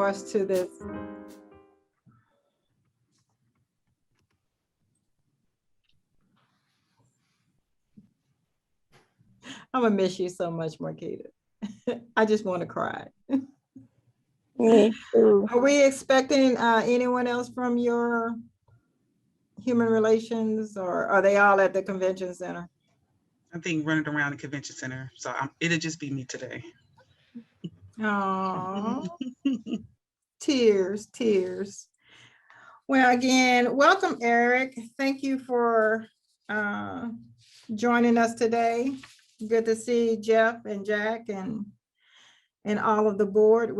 us to this? I'm gonna miss you so much, Marquita. I just want to cry. Me too. Are we expecting anyone else from your human relations, or are they all at the convention center? I think running around the convention center. So it'll just be me today. Oh, tears, tears. Well, again, welcome, Eric. Thank you for joining us today. Good to see Jeff and Jack and all of the board.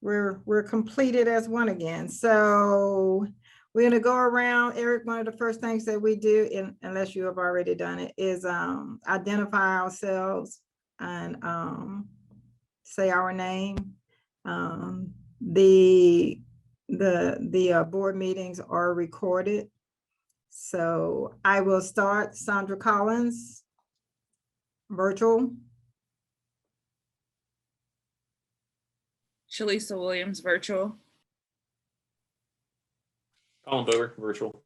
We're completed as one again. So we're gonna go around. Eric, one of the first things that we do, unless you have already done it, is identify ourselves and say our name. The board meetings are recorded. So I will start. Sandra Collins, virtual. Shalisa Williams, virtual. Colin Boger, virtual.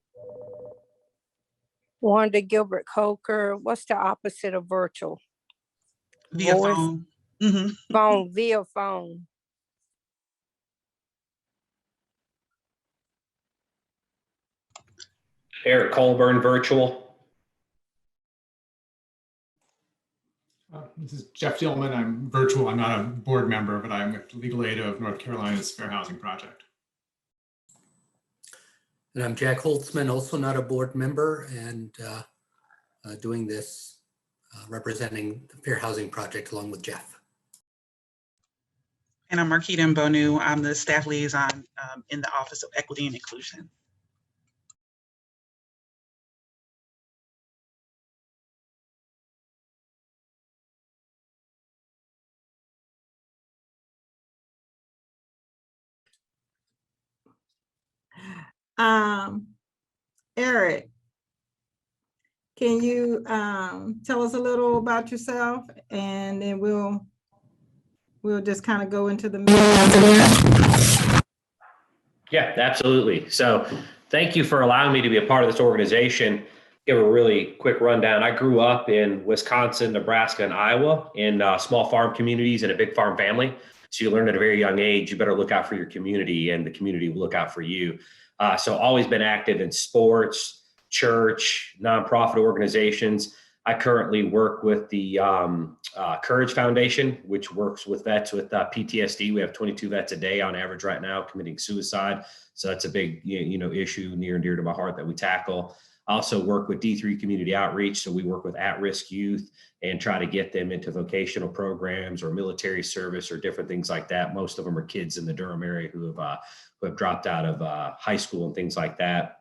Wanda Gilbert Coker. What's the opposite of virtual? Via Voice? phone. Phone, via phone. Eric Colburn, virtual. This is Jeff Dillman. I'm virtual. I'm not a board member, but I'm with Legal Aid of North Carolina's Fair Housing Project. And I'm Jack Holtzman, also not a board member, and doing this, representing the Fair Housing Project along with Jeff. And I'm Marquita Mbonu. I'm the staff liaison in the Office of Equity and Inclusion. Eric, can you tell us a little about yourself, and then we'll just kind of go into the meeting after that. Yeah, absolutely. So thank you for allowing me to be a part of this organization. Give a really quick rundown. I grew up in Wisconsin, Nebraska, and Iowa in small farm communities and a big farm family. So you learn at a very young age, you better look out for your community and the community will look out for you. So always been active in sports, church, nonprofit organizations. I currently work with the Courage Foundation, which works with vets with PTSD. We have 22 vets a day on average right now committing suicide. So that's a big issue near and dear to my heart that we tackle. I also work with D3 Community Outreach. So we work with at-risk youth and try to get them into vocational programs or military service or different things like that. Most of them are kids in the Durham area who have dropped out of high school and things like that.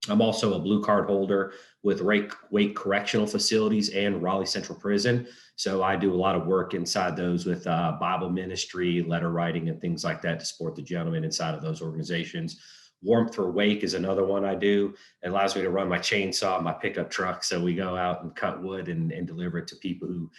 I'm also a blue card holder with Wake Correctional Facilities and Raleigh Central Prison. So I do a lot of work inside those with Bible ministry, letter writing, and things like that to support the gentlemen inside of those organizations. Warmth for Wake is another one I do. It allows me to run my chainsaw, my pickup truck. So we go out and cut wood and deliver it to people who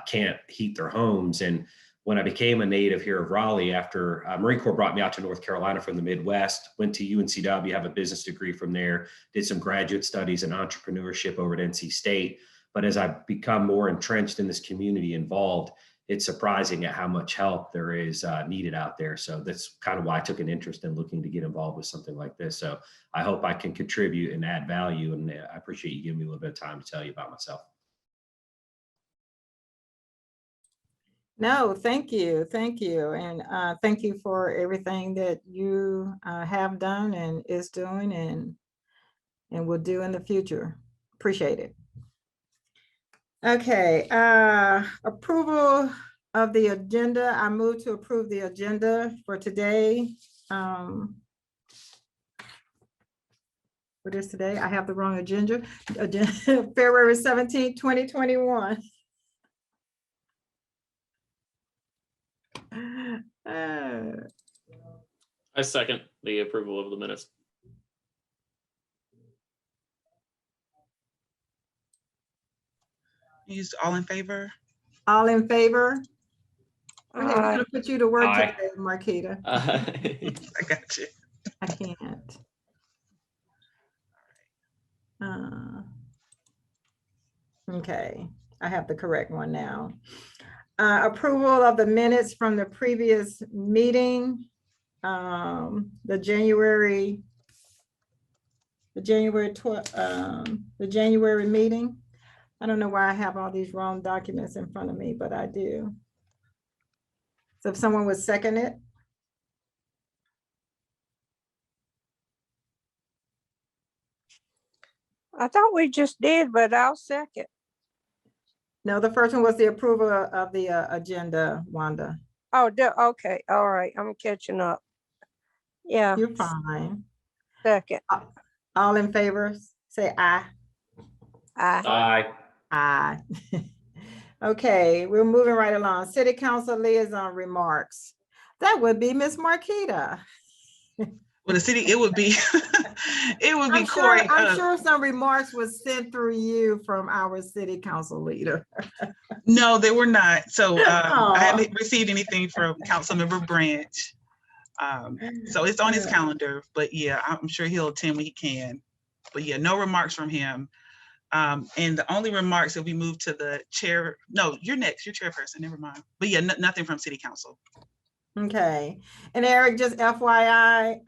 can't heat their homes. And when I became a native here of Raleigh, after Marine Corps brought me out to North Carolina from the Midwest, went to UNCW, have a business degree from there, did some graduate studies in entrepreneurship over at NC State. But as I've become more entrenched in this community involved, it's surprising at how much help there is needed out there. So that's kind of why I took an interest in looking to get involved with something like this. So I hope I can contribute and add value. And I appreciate you giving me a little bit of time to tell you about myself. No, thank you. Thank you. And thank you for everything that you have done and is doing and will do in the future. Appreciate it. Okay, approval of the agenda. I move to approve the agenda for today. What is today? I have the wrong agenda. February 17th, 2021. I second the approval of the minutes. All in favor? All in favor? Okay, we're gonna put you to work Aye. today, Marquita. I got you. I can't. Okay, I have the correct one now. Approval of the minutes from the previous meeting, the January meeting. I don't know why I have all these wrong documents in front of me, but I do. So if someone would second it. I thought we just did, but I'll second. No, the first one was the approval of the agenda, Wanda. Oh, okay, all right, I'm catching up. Yeah, You're fine. second. All in favor, say aye. Aye. Aye. Aye. Okay, we're moving right along. City Council liaison remarks. That would be Miss Marquita. Well, the city, it would be, it would be I'm Corey. sure some remarks was sent through you from our city council leader. No, they were not. So I Aw. haven't received anything from Councilmember Branch. So it's on his calendar, but yeah, I'm sure he'll attend when he can. But yeah, no remarks from him. And the only remarks that we move to the chair, no, you're next, you're chairperson, never mind. But yeah, nothing from city council. Okay, and Eric, just FYI,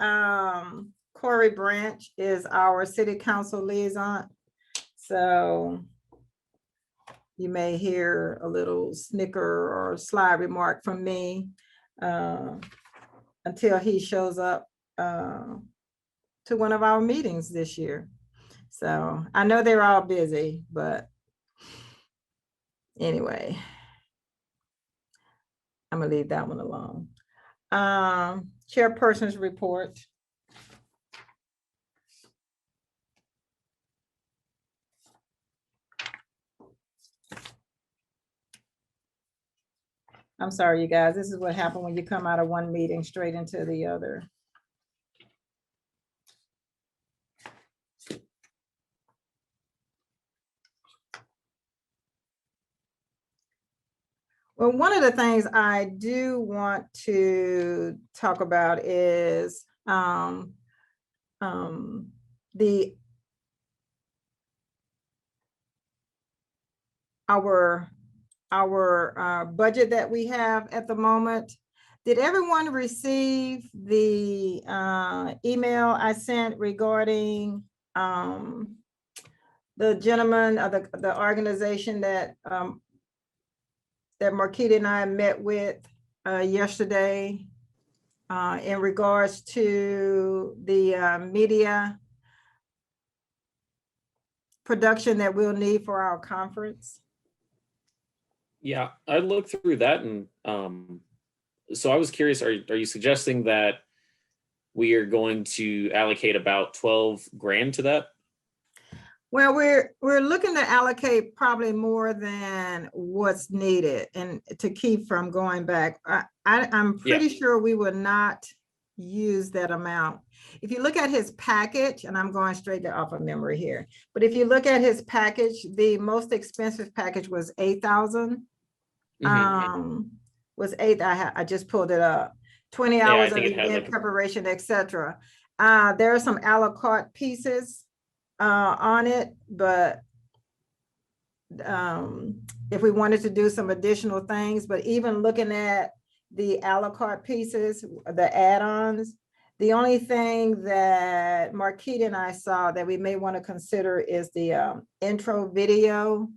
Corey Branch is our city council liaison. So you may hear a little snicker or slide remark from me until he shows up to one of our meetings this year. So I know they're all busy, but anyway, I'm gonna leave that one alone. Chairperson's report. I'm sorry, you guys, this is what happened when you come out of one meeting straight into the other. Well, one of the things I do want to talk about is our budget that we have at the moment. Did everyone receive the email I sent regarding the gentleman of the organization that that Marquita and I met with yesterday in regards to the media production that we'll need for our conference? Yeah, I looked through that, and so I was curious, are you suggesting that we are going to allocate about 12 grand to that? Well, we're looking to allocate probably more than what's needed, and to keep from going back. I'm pretty sure we will not use that amount. If you look at his package, and I'm going straight off of memory here, but if you look at his package, the most expensive package was $8,000. Was $8,000. I just pulled it up. 20 hours of event preparation, etc. There are some a la carte pieces on it, but if we wanted to do some additional things, but even looking at the a la carte pieces, the add-ons, the only thing that Marquita and I saw that we may want to consider is the intro video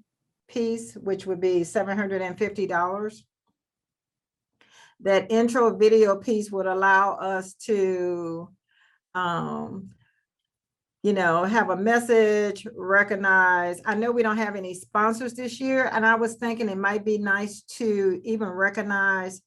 piece, which would be $750. That intro video piece would allow us to you know, have a message, recognize. I know we don't have any sponsors this year, and I was thinking it might be nice to even recognize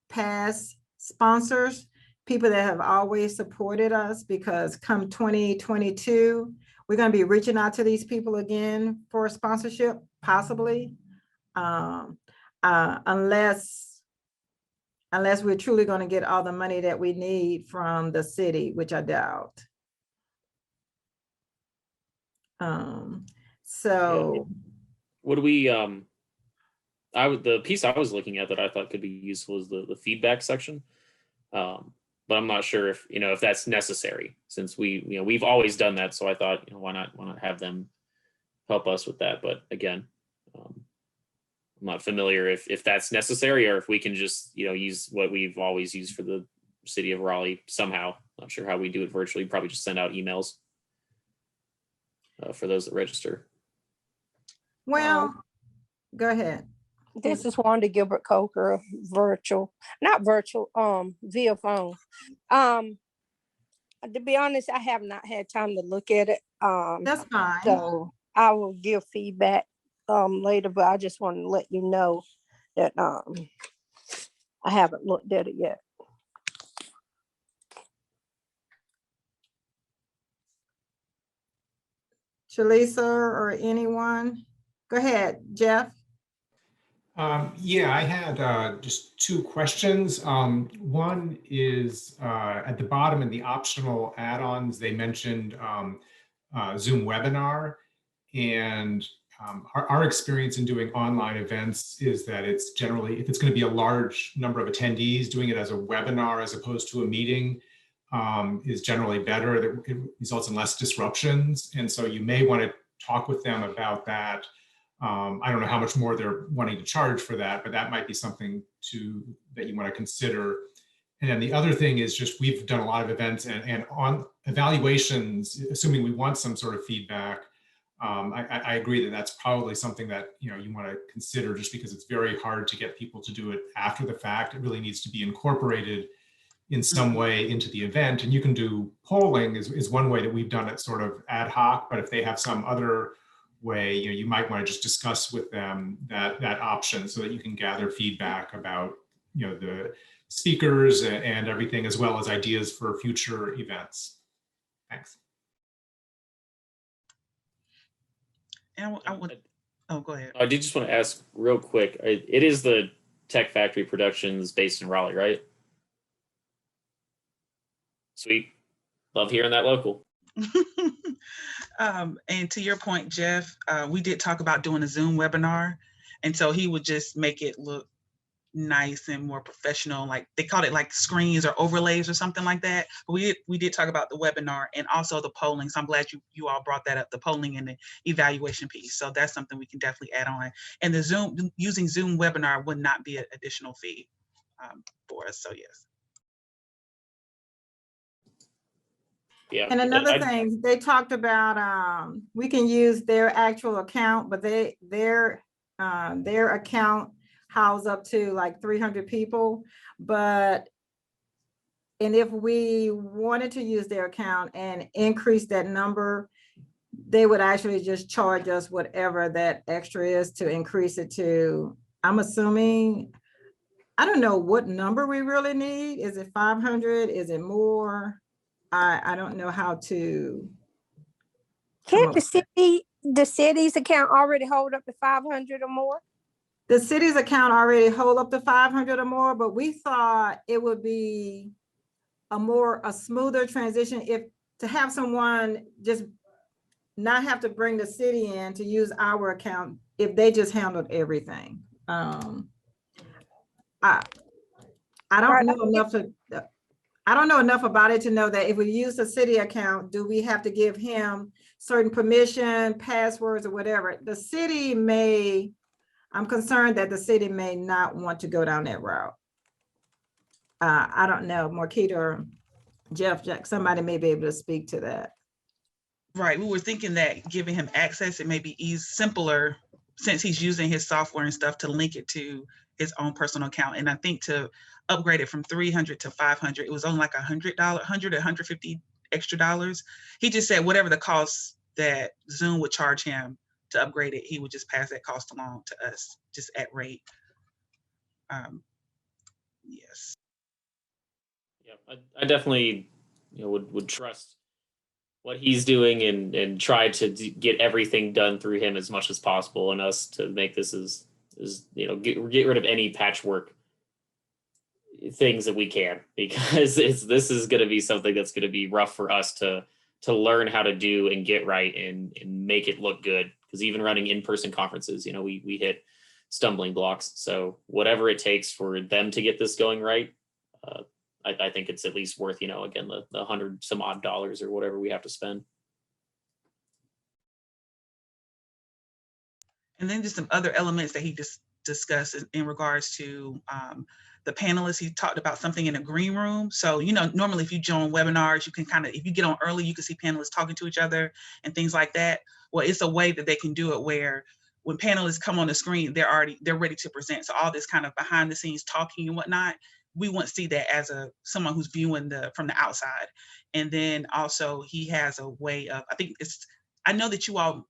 past sponsors, people that have always supported us, because come 2022, we're going to be reaching out to these people again for a sponsorship, possibly, unless we're truly going to get all the money that we need from the city, which I doubt. So would we the piece I was looking at that I thought could be useful is the feedback section. But I'm not sure if, if that's necessary, since we've always done that. So I thought, why not have them help us with that? But again, I'm not familiar if that's necessary, or if we can just, use what we've always used for the city of Raleigh somehow. Not sure how we do it virtually. Probably just send out emails for those that register. Well, go ahead. This is Wanda Gilbert Coker, not virtual, via phone. To be honest, I have not had time to look at it. That's fine. So I will give feedback later, but I just want to let you know that I haven't looked at it yet. Shalisa or anyone? Go ahead, Jeff. Yeah, I had just two questions. One is at the bottom in the optional add-ons, they mentioned Zoom webinar. And our experience in doing online events is that it's generally, if it's going to be a large number of attendees, doing it as a webinar as opposed to a meeting is generally better. It results in less disruptions. And so you may want to talk with them about that. I don't know how much more they're wanting to charge for that, but that might be something that you want to consider. And then the other thing is just, we've done a lot of events and on evaluations, assuming we want some sort of feedback, I agree that that's probably something that you want to consider, just because it's very hard to get people to do it after the fact. It really needs to be incorporated in some way into the event. And you can do polling is one way that we've done it sort of ad hoc, but if they have some other way, you might want to just discuss with them that option so that you can gather feedback about the speakers and everything, as well as ideas for future events. Thanks. And I would, oh, go ahead. I did just want to ask real quick. It is the Tech Factory Productions based in Raleigh, right? Sweet. Love hearing that local. And to your point, Jeff, we did talk about doing a Zoom webinar. And so he would just make it look nice and more professional. Like they called it like screens or overlays or something like that. But we did talk about the webinar and also the polling. So I'm glad you all brought that up, the polling and the evaluation piece. So that's something we can definitely add on. And the using Zoom webinar would not be an additional fee for us. So yes. Yeah. And another thing, they talked about, we can use their actual account, but their account house up to like 300 people. And if we wanted to use their account and increase that number, they would actually just charge us whatever that extra is to increase it to, I'm assuming, I don't know what number we really need. Is it 500? Is it more? I don't know how to. Can't the city's account already hold up to 500 or more? The city's account already hold up to 500 or more, but we thought it would be a smoother transition if to have someone just not have to bring the city in to use our account if they just handled everything. I don't know enough I don't know enough about it to know that if we use the city account, do we have to give him certain permission, passwords or whatever? The city may, I'm concerned that the city may not want to go down that route. I don't know, Marquita or Jeff, somebody may be able to speak to that. Right, we were thinking that giving him access, it may be simpler since he's using his software and stuff to link it to his own personal account. And I think to upgrade it from 300 to 500, it was only like $100, 100 or 150 extra dollars. He just said whatever the cost that Zoom would charge him to upgrade it, he would just pass that cost along to us, just at rate. Yes. Yeah, I definitely would trust what he's doing and try to get everything done through him as much as possible, and us to make this as get rid of any patchwork things that we can, because this is going to be something that's going to be rough for us to learn how to do and get right and make it look good. Because even running in-person conferences, we hit stumbling blocks. So whatever it takes for them to get this going right, I think it's at least worth, again, the $100 some odd or whatever we have to spend. And then just some other elements that he just discussed in regards to the panelists. He talked about something in a green room. So, normally if you join webinars, you can if you get on early, you can see panelists talking to each other and things like that. Well, it's a way that they can do it where when panelists come on the screen, they're ready to present. So all this kind of behind the scenes talking and whatnot, we wouldn't see that as someone who's viewing from the outside. And then also he has a way of, I know that you all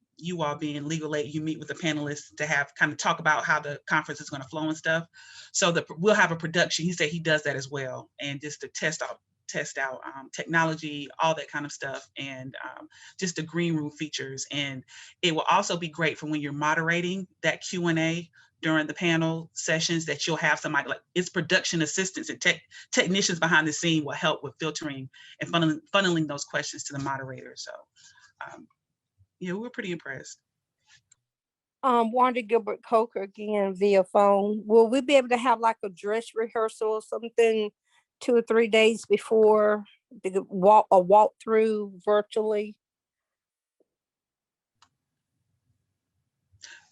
being legal aid, you meet with the panelists to have kind of talk about how the conference is going to flow and stuff. So we'll have a production. He said he does that as well. And just to test out technology, all that kind of stuff, and just the green room features. And it will also be great for when you're moderating that Q&A during the panel sessions, that you'll have somebody like it's production assistants and technicians behind the scene will help with filtering and funneling those questions to the moderator. So yeah, we're pretty impressed. Wanda Gilbert Coker again via phone. Will we be able to have like a dress rehearsal or something 2 or 3 days before the walk through virtually?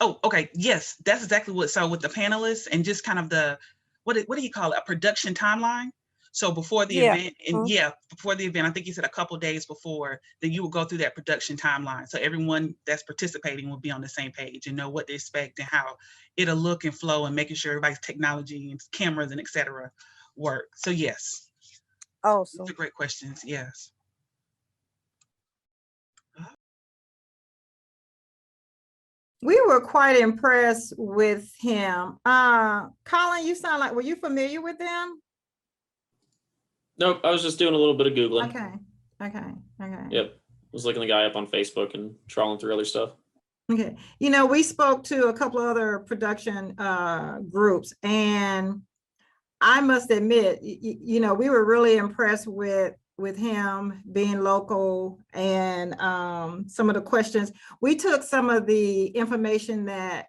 Oh, okay. Yes, that's exactly what. So with the panelists and just kind of what do you call it? A production timeline. So before the event, and before the event, I think you said a couple days before, that you will go through that production timeline. So everyone that's participating will be on the same page and know what to expect and how it'll look and flow, and making sure everybody's technology and cameras and et cetera work. So yes. Awesome. Those are great questions. Yes. We were quite impressed with him. Colin, you sound like, were you familiar with them? Nope, I was just doing a little bit of Googling. Okay. Yep, was looking the guy up on Facebook and trawling through other stuff. Okay, we spoke to a couple of other production groups, and I must admit, we were really impressed with him being local, and some of the questions. We took some of the information that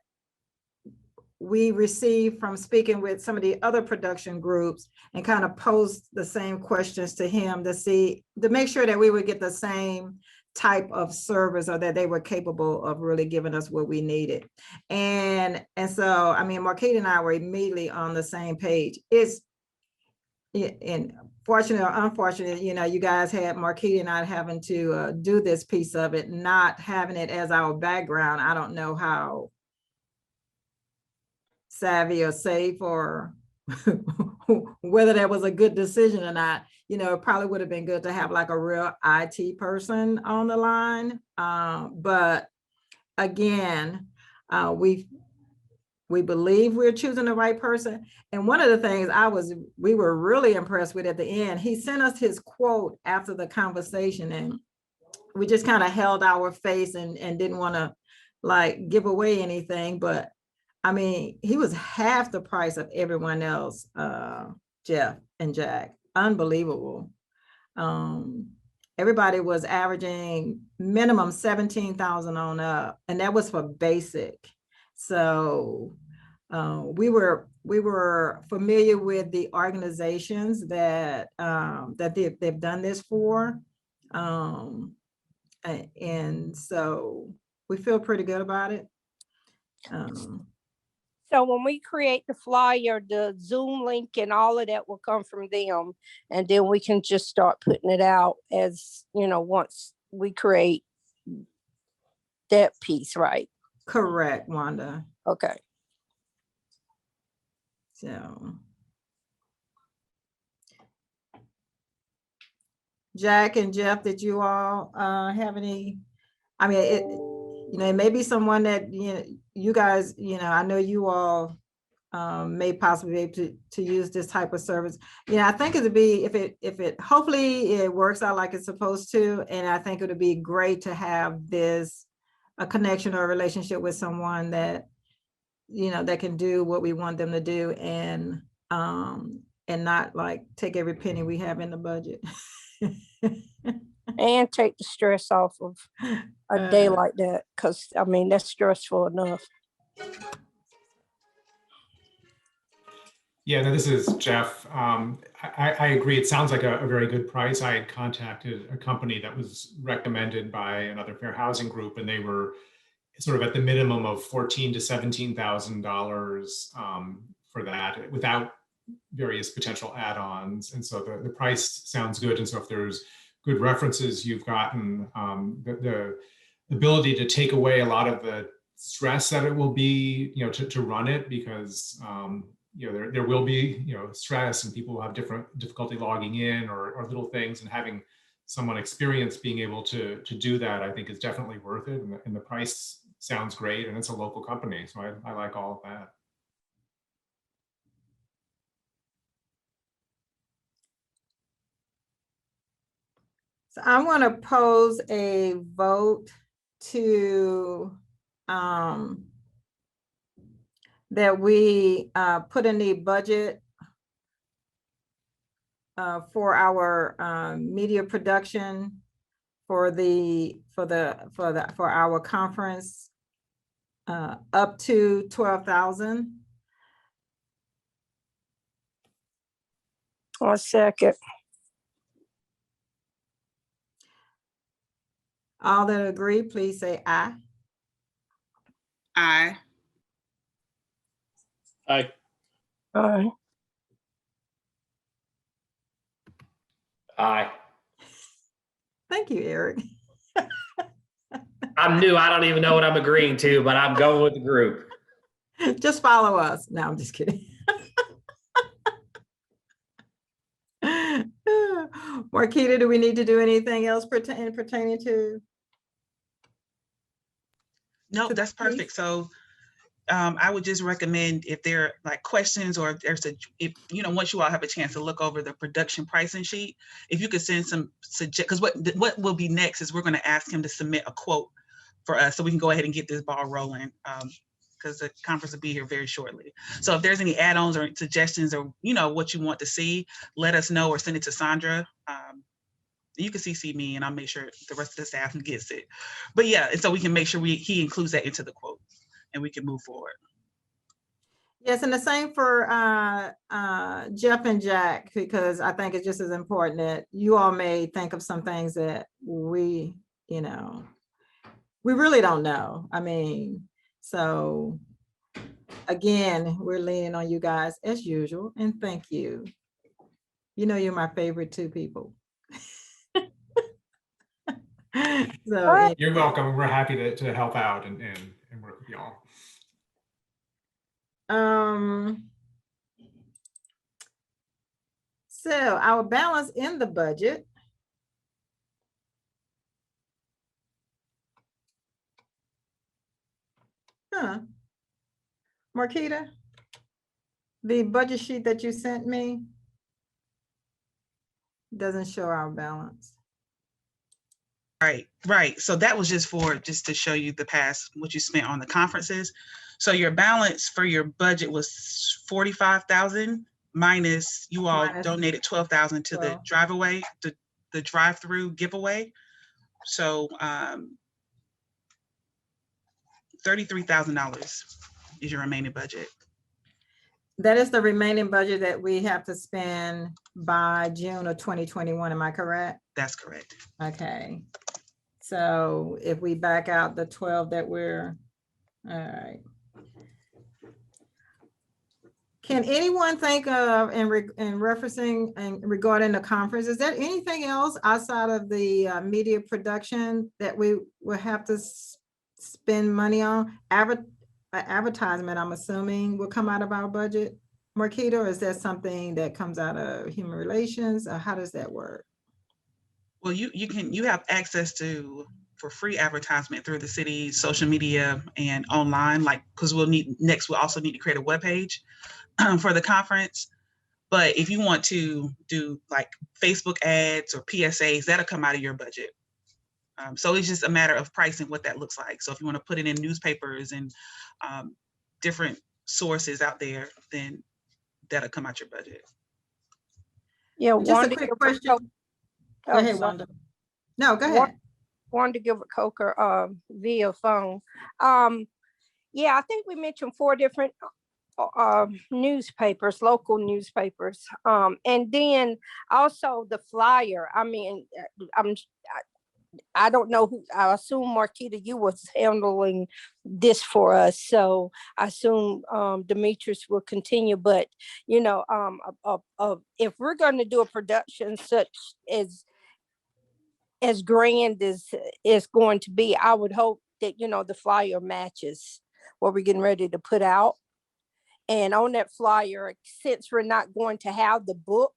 we received from speaking with some of the other production groups and kind of posed the same questions to him to make sure that we would get the same type of service, or that they were capable of really giving us what we needed. And so, I mean, Marquita and I were immediately on the same page. And fortunate or unfortunate, you guys had Marquita and I having to do this piece of it, not having it as our background. I don't know how savvy or safe, or whether that was a good decision or not. It probably would have been good to have like a real IT person on the line. But again, we believe we're choosing the right person. And one of the things we were really impressed with at the end, he sent us his quote after the conversation, and we just kind of held our face and didn't want to like give away anything. But I mean, he was half the price of everyone else, Jeff and Jack. Unbelievable. Everybody was averaging minimum 17,000 on up, and that was for basic. So we were familiar with the organizations that they've done this for, and so we feel pretty good about it. So when we create the flyer, the Zoom link and all of that will come from them. And then we can just start putting it out as, once we create that piece, right? Correct, Wanda. Okay. So Jack and Jeff, did you all have any, I mean, it may be someone that, you guys, I know you all may possibly be able to use this type of service. I think it would be, if it hopefully it works out like it's supposed to. And I think it would be great to have a connection or a relationship with someone that, that can do what we want them to do, and not like take every penny we have in the budget. And take the stress off of a day like that, because I mean, that's stressful enough. Yeah, no, this is Jeff. I agree. It sounds like a very good price. I had contacted a company that was recommended by another fair housing group, and they were sort of at the minimum of $14,000 to $17,000 for that, without various potential add-ons. And so the price sounds good. And so if there's good references you've gotten, the ability to take away a lot of the stress that it will be, to run it, because there will be, stress, and people will have different difficulty logging in or little things, and having someone experienced being able to do that, I think, is definitely worth it. And the price sounds great, and it's a local company, so I like all of that. So I want to pose a vote to that we put in the budget for our media production for our conference up to 12,000. One second. All that agree, please say aye. Aye. Aye. Aye. Aye. Thank you, Eric. I'm new. I don't even know what I'm agreeing to, but I'm going with the group. Just follow us. No, I'm just kidding. Marquita, do we need to do anything else pertaining to? No, to that's the piece? perfect. So I would just recommend, if there are like questions, or if there's once you all have a chance to look over the production pricing sheet, if you could send some because what will be next is we're going to ask him to submit a quote for us, so we can go ahead and get this ball rolling, because the conference will be here very shortly. So if there's any add-ons or suggestions, or what you want to see, let us know, or send it to Sandra. You can CC me, and I'll make sure the rest of the staff gets it. But yeah, and so we can make sure he includes that into the quote, and we can move forward. Yes, and the same for Jeff and Jack, because I think it's just as important that you all may think of some things that we really don't know. I mean, so again, we're leaning on you guys as usual, and thank you. You're my favorite two people. So You're welcome. We're happy to help out and work with y'all. So our balance in the budget Marquita, the budget sheet that you sent me doesn't show our balance. Right. So that was just to show you the past, what you spent on the conferences. So your balance for your budget was 45,000 minus you all donated 12,000 to the the drive-through giveaway. So $33,000 is your remaining budget. That is the remaining budget that we have to spend by June of 2021. Am I correct? That's correct. Okay. So if we back out the 12 that we're, all right. Can anyone think of, in referencing and regarding the conference, is there anything else outside of the media production that we will have to spend money on? Advertisement, I'm assuming, will come out of our budget, Marquita, or is that something that comes out of human relations, or how does that work? Well, you have access to for free advertisement through the city's social media and online, because we'll also need to create a webpage for the conference. But if you want to do like Facebook ads or PSAs, that'll come out of your budget. So it's just a matter of pricing what that looks like. So if you want to put it in newspapers and different sources out there, then that'll come out your budget. Yeah, Just a quick question. Go ahead, Wanda. No, go ahead. Wanted to give a Coker via phone. Yeah, I think we mentioned 4 different newspapers, local newspapers. And then also the flyer. I mean, I don't know who, I assume Marquita, you was handling this for us. So I assume Demetrius will continue, but you know, if we're going to do a production such as grand as it's going to be, I would hope that, you know, the flyer matches what we're getting ready to put out. And on that flyer, since we're not going to have the book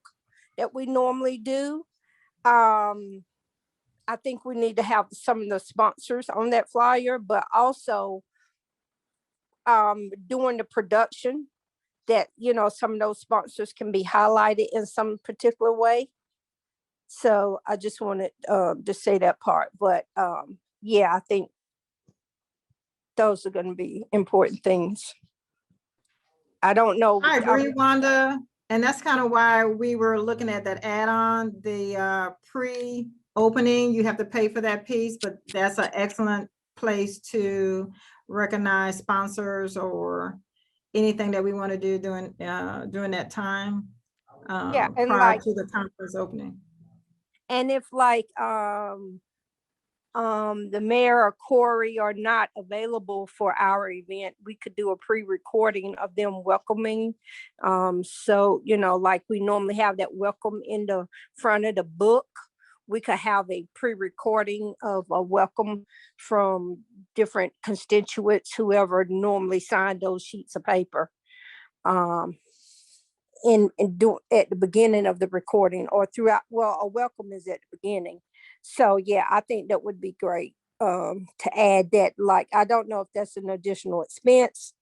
that we normally do, I think we need to have some of the sponsors on that flyer, but also during the production that, you know, some of those sponsors can be highlighted in some particular way. So I just wanted to say that part, but yeah, I think those are going to be important things. I don't know. I agree, Wanda. And that's kind of why we were looking at that add-on, the pre-opening. You have to pay for that piece, but that's an excellent place to recognize sponsors or anything that we want to do during that time Yeah, and prior like, to the conference opening. and if like the mayor or Corey are not available for our event, we could do a pre-recording of them welcoming. So, you know, like we normally have that welcome in the front of the book, we could have a pre-recording of a welcome from different constituents, whoever normally signed those sheets of paper. And do at the beginning of the recording or throughout. Well, a welcome is at the beginning. So yeah, I think that would be great to add that. Like, I don't know if that's an additional expense,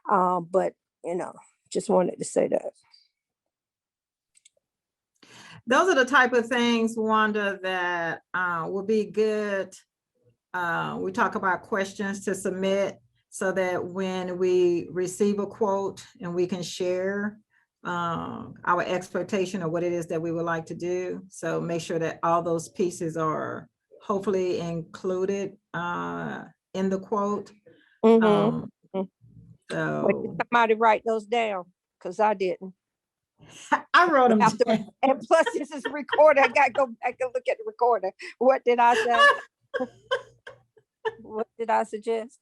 but you know, just wanted to say that. Those are the type of things, Wanda, that will be good. We talk about questions to submit so that when we receive a quote and we can share our expectation of what it is that we would like to do. So make sure that all those pieces are hopefully included in the quote. Mhm. So Somebody write those down, because I didn't. I wrote them After, down. and plus this is recorded. I gotta go back and look at the recorder. What did I say? What did I suggest?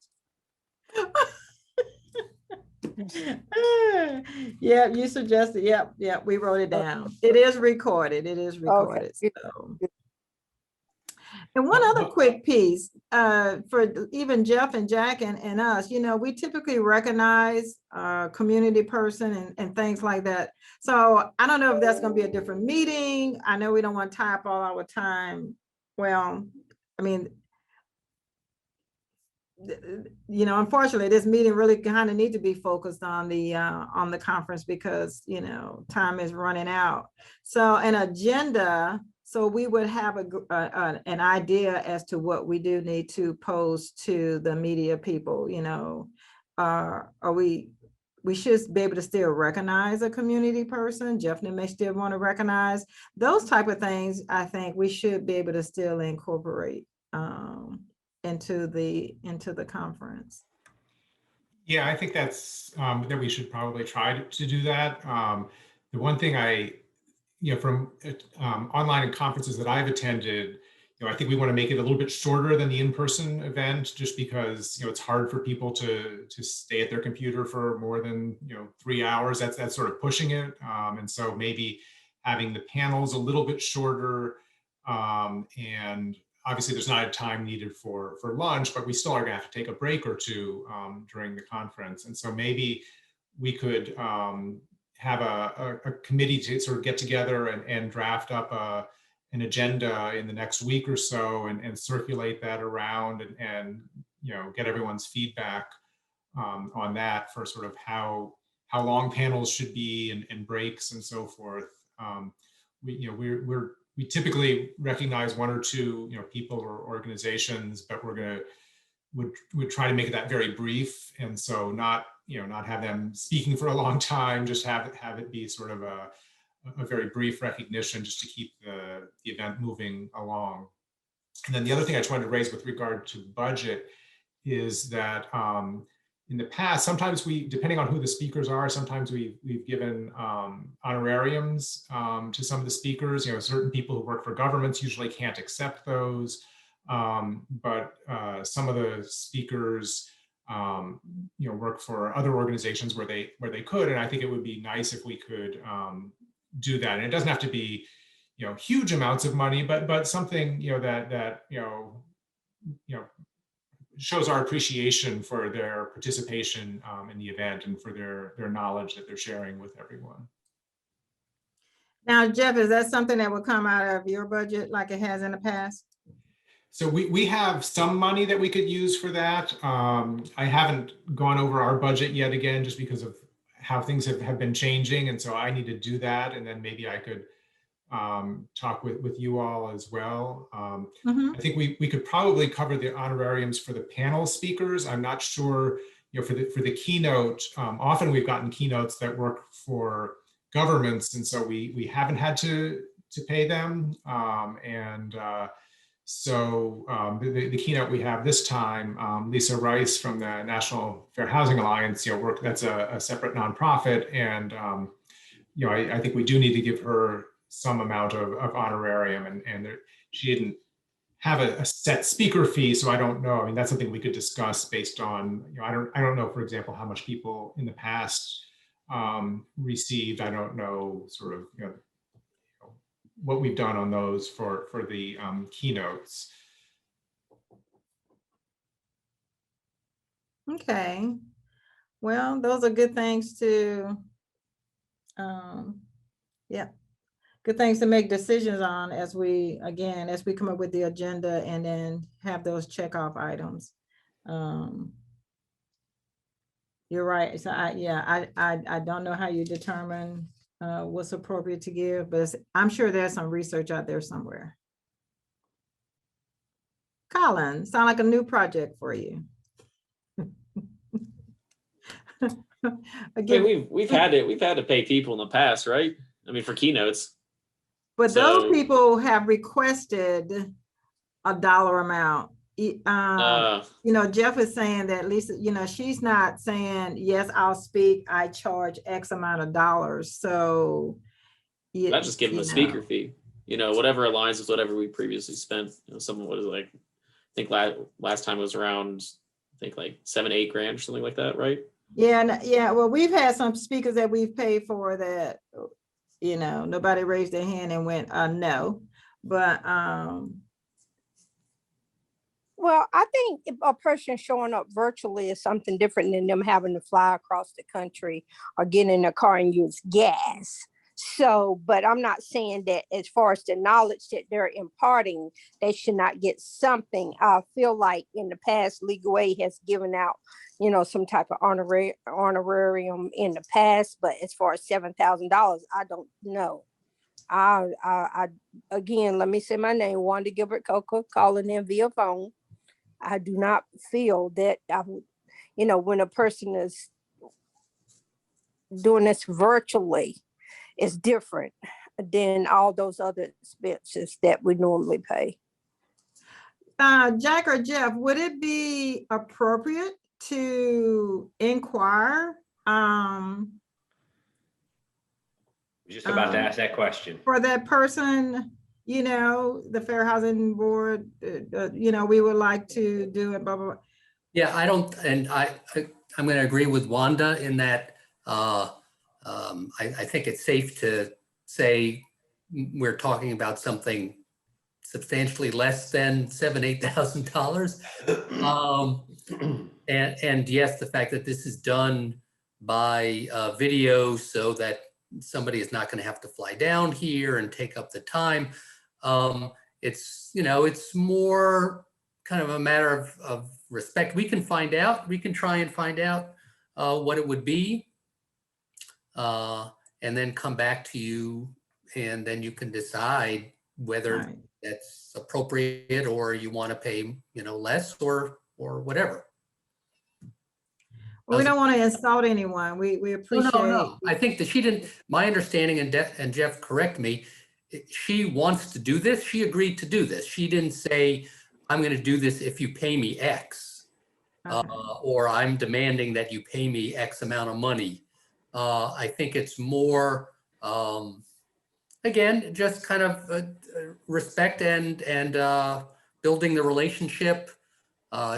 Yeah, you suggested, yep, we wrote it down. It is recorded, it is recorded. Okay. So. And one other quick piece for even Jeff and Jack and us, you know, we typically recognize community person and things like that. So I don't know if that's going to be a different meeting. I know we don't want to tie up all our time. Well, I mean, you know, unfortunately, this meeting really kind of need to be focused on the conference because, you know, time is running out. So an agenda, so we would have an idea as to what we do need to post to the media people, you know, we should be able to still recognize a community person. Jeff may still want to recognize those type of things. I think we should be able to still incorporate into the conference. Yeah, I think that's that we should probably try to do that. The one thing from online and conferences that I've attended, I think we want to make it a little bit shorter than the in-person event, just because it's hard for people to stay at their computer for more than 3 hours. That's sort of pushing it, and so maybe having the panels a little bit shorter, and obviously there's not a time needed for lunch, but we still are going to have to take a break or two during the conference, and so maybe we could have a committee to sort of get together and draft up an agenda in the next week or so and circulate that around and get everyone's feedback on that for sort of how long panels should be and breaks and so forth. We typically recognize one or two people or organizations, but would try to make that very brief, and so not have them speaking for a long time, just have it be sort of a very brief recognition just to keep the event moving along. And then the other thing I just wanted to raise with regard to budget is that in the past, sometimes we, depending on who the speakers are, sometimes we've given honorariums to some of the speakers. You know, certain people who work for governments usually can't accept those. But some of the speakers, you know, work for other organizations where they could, and I think it would be nice if we could do that. And it doesn't have to be, you know, huge amounts of money, but something, you know, that you know shows our appreciation for their participation in the event and for their knowledge that they're sharing with everyone. Now, Jeff, is that something that will come out of your budget like it has in the past? So we have some money that we could use for that. I haven't gone over our budget yet again, just because of how things have been changing. And so I need to do that. And then maybe I could talk with you all as well. I think we could probably cover the honorariums for the panel speakers. I'm not sure, you know, for the keynote, often we've gotten keynotes that work for governments. And so we haven't had to pay them. So the keynote we have this time, Lisa Rice from the National Fair Housing Alliance, you know, that's a separate nonprofit. And, you know, I think we do need to give her some amount of honorarium, and she didn't have a set speaker fee. So I don't know. I mean, that's something we could discuss based on, you know, I don't know, for example, how much people in the past received. I don't know sort of, you know, what we've done on those for the keynotes. Okay, well, those are good things to, yeah, good things to make decisions on as we come up with the agenda and then have those checkoff items. You're right. So I don't know how you determine what's appropriate to give, but I'm sure there's some research out there somewhere. Colin, sound like a new project for you. I mean, we've had to pay people in the past, right? I mean, for keynotes. But So, those people have requested a dollar amount. You know, Jeff is saying that Lisa, you know, she's not saying, yes, I'll speak, I charge X amount of dollars. So not just give them a speaker fee, you know, whatever aligns with whatever we previously spent. You know, someone was like, I think last time it was around, I think like $7-8 grand or something like that, right? Yeah, yeah. Well, we've had some speakers that we've paid for that, you know, nobody raised their hand and went, no. But Well, I think if a person showing up virtually is something different than them having to fly across the country or get in a car and use gas. So, but I'm not saying that as far as the knowledge that they're imparting, they should not get something. I feel like in the past, Legal Aid has given out, you know, some type of honorarium in the past, but as far as $7,000, I don't know. I again, let me say my name, Wanda Gilbert Coker, calling in via phone. I do not feel that I would, you know, when a person is doing this virtually, it's different than all those other expenses that we normally pay. Jack or Jeff, would it be appropriate to inquire Just about to ask that question. for that person, you know, the Fair Housing Board, you know, we would like to do it, blah, blah, blah. Yeah, I don't, and I'm going to agree with Wanda in that I think it's safe to say we're talking about something substantially less than $7,000-8,000. And yes, the fact that this is done by video so that somebody is not going to have to fly down here and take up the time. It's, you know, it's more kind of a matter of respect. We can find out, we can try and find out what it would be, and then come back to you, and then you can decide whether that's appropriate or you want to pay, you know, less or whatever. Well, we don't want to insult anyone. We appreciate. No. I think that she didn't, my understanding, and Jeff, correct me, she wants to do this. She agreed to do this. She didn't say, I'm going to do this if you pay me X. Okay. or I'm demanding that you pay me X amount of money. I think it's more, again, just kind of respect and building the relationship.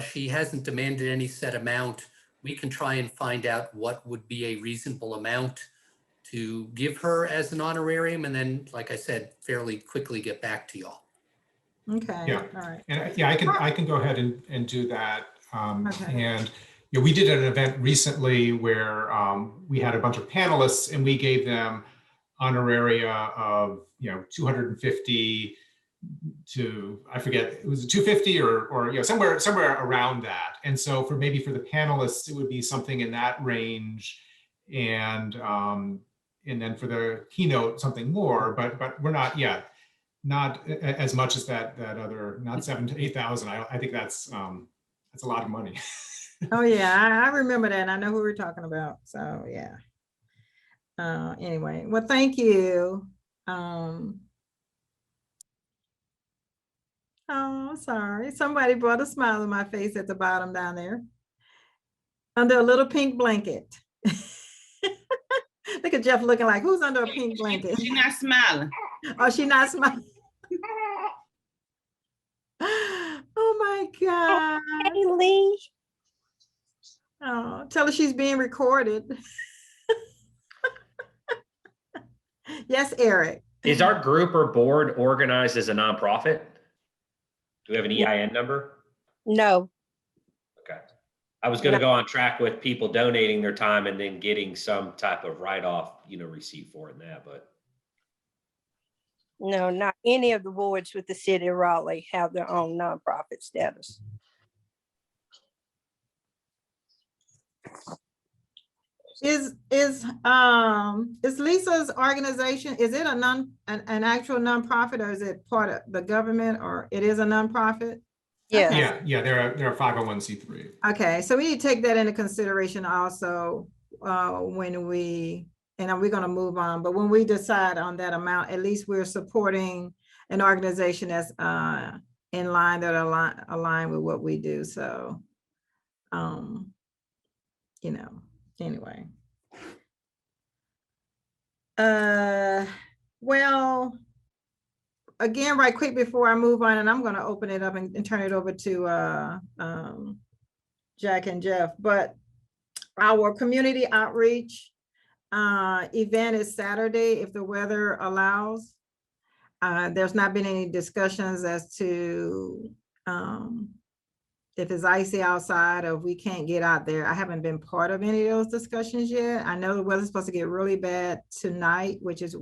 She hasn't demanded any set amount. We can try and find out what would be a reasonable amount to give her as an honorarium, and then, like I said, fairly quickly get back to y'all. Okay, Yeah. all right. And yeah, I can go ahead and do that. Okay. And we did an event recently where we had a bunch of panelists and we gave them honoraria of 250 to, I forget, it was 250 or somewhere around that. And so for the panelists, it would be something in that range, and then for the keynote something more. But we're not yet. Not as much as that other, not 7,000 to 8,000. I think that's a lot of money. Oh yeah, I remember that. I know who we're talking about. So yeah. Anyway, well, thank you. Oh, sorry. Somebody brought a smile on my face at the bottom down there. Under a little pink blanket. Look at Jeff looking like, who's under a pink blanket? She's not smiling. Oh, she not smiling. Oh my God. Hey, Lee. Oh, tell her she's being recorded. Yes, Eric. Is our group or board organized as a nonprofit? Do we have an EIN number? No, Okay. I was going to go on track with people donating their time and then getting some type of write-off, receipt for it and that, but. no, not any of the boards with the city of Raleigh have their own nonprofit status. Is Lisa's organization, is it an actual nonprofit, or is it part of the government, or it is a nonprofit? Yes. Yeah, they're a 501c3. Okay, so we need to take that into consideration also when we're going to move on, but when we decide on that amount, at least we're supporting an organization that's in line, that align with what we do. So, anyway. Well, again, right quick before I move on, and I'm going to open it up and turn it over to Jack and Jeff, but our community outreach event is Saturday, if the weather allows. There's not been any discussions as to if it's icy outside or if we can't get out there. I haven't been part of any of those discussions yet. I know the weather's supposed to get really bad tonight, which is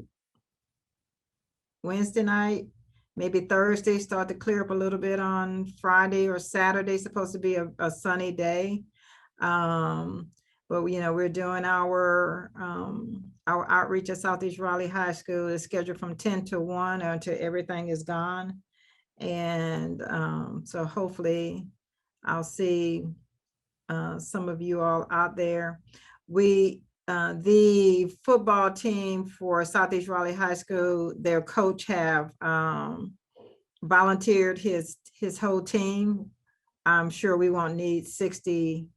Wednesday night, maybe Thursday, start to clear up a little bit on Friday or Saturday, supposed to be a sunny day. But we're doing our outreach at Southeast Raleigh High School is scheduled from 10 to 1 until everything is gone. And so hopefully I'll see some of you all out there. The football team for Southeast Raleigh High School, their coach have volunteered his whole team. I'm sure we won't need 60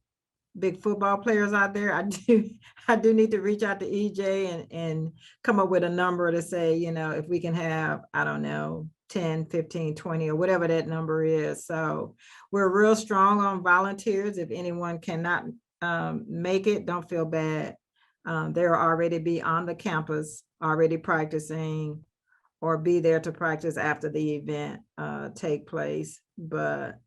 big football players out there. I do need to reach out to EJ and come up with a number to say, if we can have, I don't know, 10, 15, 20, or whatever that number is. So we're real strong on volunteers. If anyone cannot make it, don't feel bad. They'll already be on the campus, already practicing, or be there to practice after the event take place. But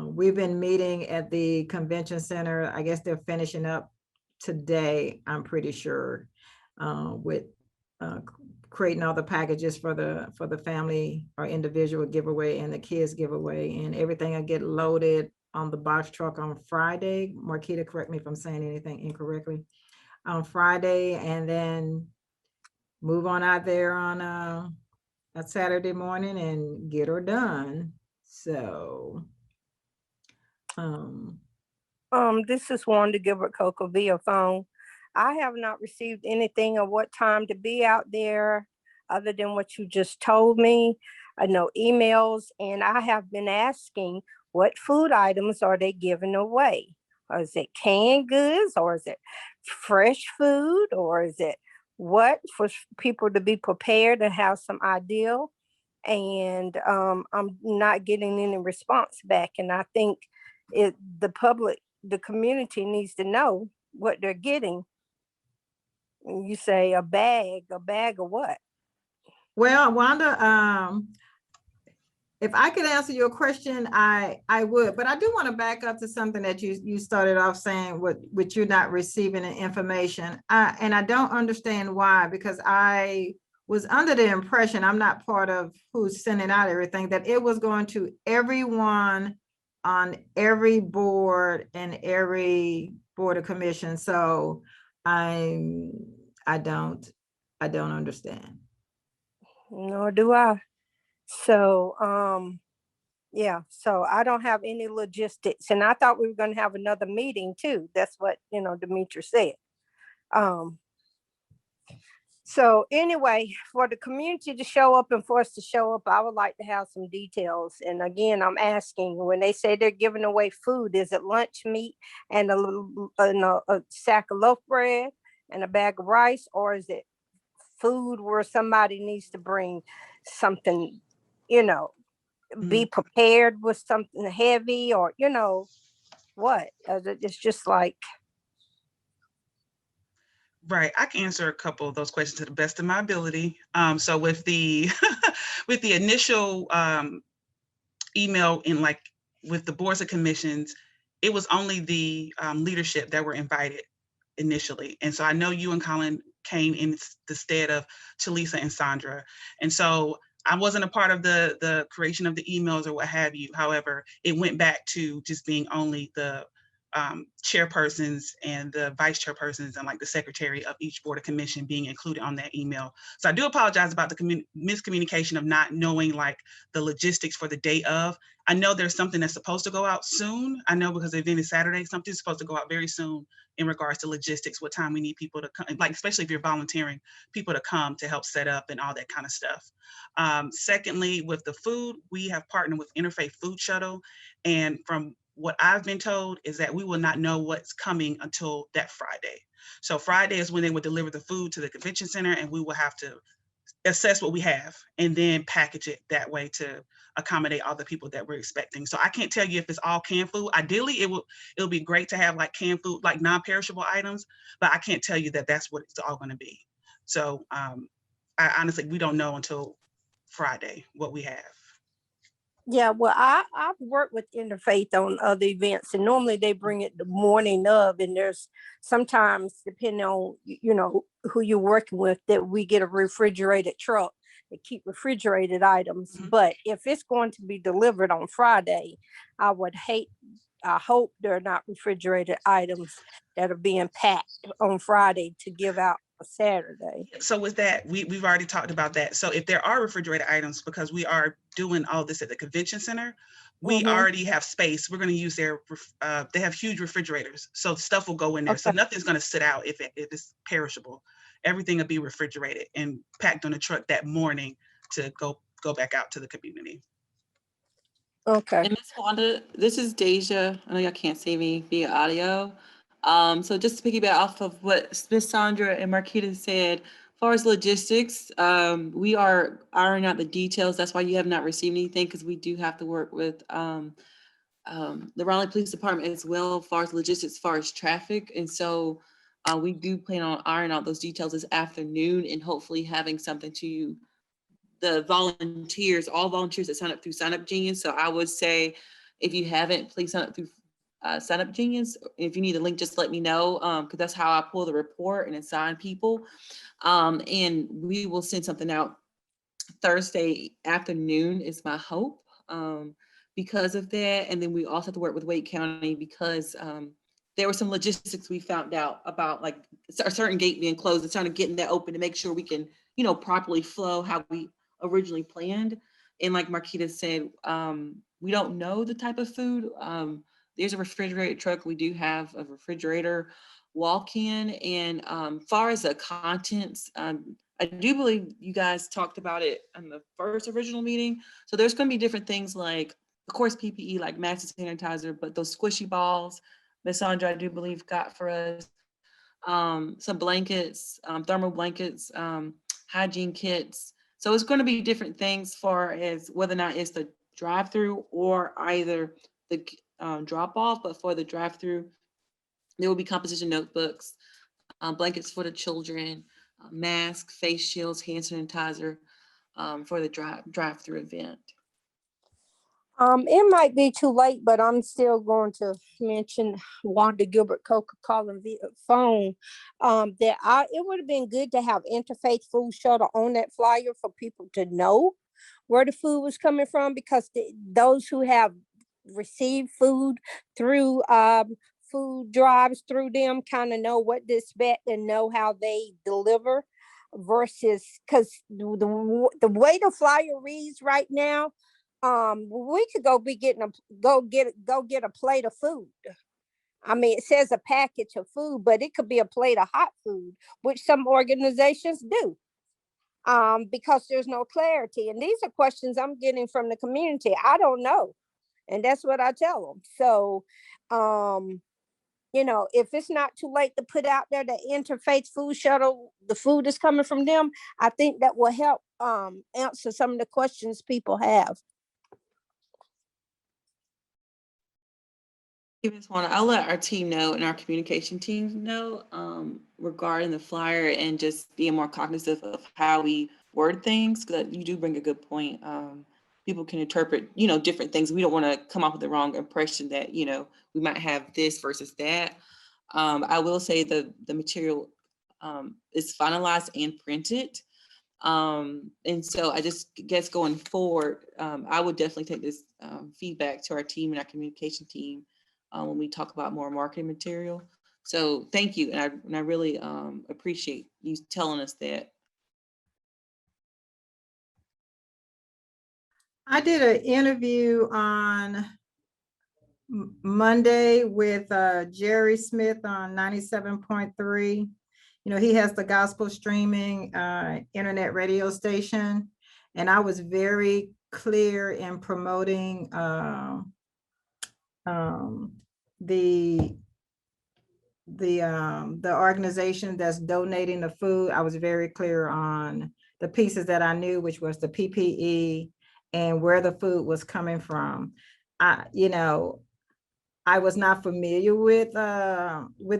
we've been meeting at the convention center. I guess they're finishing up today, I'm pretty sure, with creating all the packages for the family or individual giveaway and the kids giveaway, and everything will get loaded on the box truck on Friday. Marquita, correct me if I'm saying anything incorrectly, on Friday, and then move on out there on a Saturday morning and get her done. So this is Wanda Gilbert Coco via phone. I have not received anything of what time to be out there other than what you just told me. I know emails, and I have been asking what food items are they giving away? Or is it canned goods, or is it fresh food, or is it what for people to be prepared and have some idea? And I'm not getting any response back. And I think the public, the community needs to know what they're getting. You say a bag of what? Well, Wanda, if I could answer your question, I would, but I do want to back up to something that you started off saying with you not receiving the information. And I don't understand why, because I was under the impression, I'm not part of who's sending out everything, that it was going to everyone on every board and every board of commission. So I don't understand. Nor do I. So, yeah, so I don't have any logistics, and I thought we were going to have another meeting too. That's what, Demetra said. So anyway, for the community to show up and for us to show up, I would like to have some details. And again, I'm asking, when they say they're giving away food, is it lunch meat and a sack of loaf bread and a bag of rice, or is it food where somebody needs to bring something, be prepared with something heavy, or what? It's just like, Right. I can answer a couple of those questions to the best of my ability. So with the with the initial email with the boards and commissions, it was only the leadership that were invited initially. And so I know you and Colin came in the stead of Talisa and Sandra. And so I wasn't a part of the creation of the emails or what have you. However, it went back to just being only the chairpersons and the vice chairpersons and like the secretary of each board of commission being included on that email. So I do apologize about the miscommunication of not knowing like the logistics for the day of. I know there's something that's supposed to go out soon. I know because the event is Saturday, something's supposed to go out very soon in regards to logistics, what time we need people to come, like especially if you're volunteering, people to come to help set up and all that kind of stuff. Secondly, with the food, we have partnered with Interfaith Food Shuttle, and from what I've been told is that we will not know what's coming until that Friday. So Friday is when they would deliver the food to the convention center, and we will have to assess what we have and then package it that way to accommodate all the people that we're expecting. So I can't tell you if it's all canned food. Ideally, it'll be great to have like canned food, like non-perishable items, but I can't tell you that that's what it's all going to be. So I honestly, we don't know until Friday what we have. yeah, well, I've worked with Interfaith on other events, and normally they bring it the morning of, and there's sometimes, depending on, who you're working with, that we get a refrigerated truck that keep refrigerated items. But if it's going to be delivered on Friday, I hope they're not refrigerated items that are being packed on Friday to give out for Saturday. So with that, we've already talked about that. So if there are refrigerated items, because we are doing all this at the convention center, we already have space. We're going to use they have huge refrigerators. So stuff will go in there. Okay. So nothing's going to sit out if it's perishable. Everything will be refrigerated and packed on a truck that morning to go back out to the community. Okay. And Ms. Wanda, this is Deja. I know y'all can't see me via audio. So just to piggyback off of what Ms. Sandra and Marquita said, as far as logistics, we are ironing out the details. That's why you have not received anything, because we do have to work with the Raleigh Police Department as well, as far as logistics, as far as traffic. And so we do plan on ironing out those details this afternoon and hopefully having something to the volunteers, all volunteers that sign up through Sign Up Genius. So I would say, if you haven't, please sign up through Sign Up Genius. If you need a link, just let me know, because that's how I pull the report and assign people. And we will send something out Thursday afternoon is my hope, because of that. And then we also have to work with Wake County because there were some logistics we found out about, like a certain gate being closed and starting getting that open to make sure we can, properly flow how we originally planned. And like Marquita said, we don't know the type of food. There's a refrigerated truck. We do have a refrigerator walk-in. And far as the contents, I do believe you guys talked about it in the first original meeting. So there's going to be different things like of course, PPE like masks and sanitizer, but those squishy balls, Miss Sandra, I do believe got for us, some blankets, thermal blankets, hygiene kits. So it's going to be different things far as whether or not it's the drive-through or either the drop off, but for the drive-through, there will be composition notebooks, blankets for the children, masks, face shields, hand sanitizer for the drive-through event. It might be too late, but I'm still going to mention Wanda Gilbert Coca calling via phone. It would have been good to have interfaith food shuttle on that flyer for people to know where the food was coming from, because those who have received food through food drives through them kind of know what to expect and know how they deliver, versus because the way the flyer reads right now, we could go get a plate of food. I mean, it says a package of food, but it could be a plate of hot food, which some organizations do, because there's no clarity. And these are questions I'm getting from the community. I don't know. And that's what I tell them. So, if it's not too late to put out there the interfaith food shuttle, the food is coming from them, I think that will help answer some of the questions people have. I'll let our team know and our communication team know regarding the flyer, and just being more cognizant of how we word things, because you do bring a good point. People can interpret, different things. We don't want to come off with the wrong impression that, we might have this versus that. I will say the material is finalized and printed. And so I just guess going forward, I would definitely take this feedback to our team and our communication team when we talk about more marketing material. So thank you. And I really appreciate you telling us that. I did an interview on Monday with Jerry Smith on 97.3. He has the gospel streaming internet radio station. And I was very clear in promoting the organization that's donating the food. I was very clear on the pieces that I knew, which was the PPE and where the food was coming from. I was not familiar with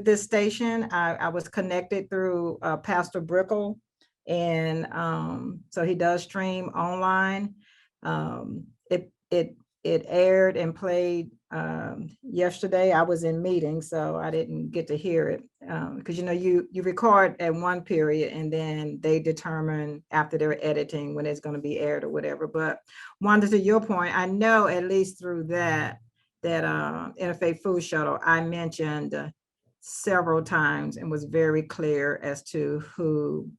this station. I was connected through Pastor Brickle, and so he does stream online. It aired and played yesterday. I was in meetings, so I didn't get to hear it, because you record at one period and then they determine after they're editing when it's going to be aired or whatever. But Wanda, to your point, I know at least through that Interfaith Food Shuttle, I mentioned several times and was very clear as to who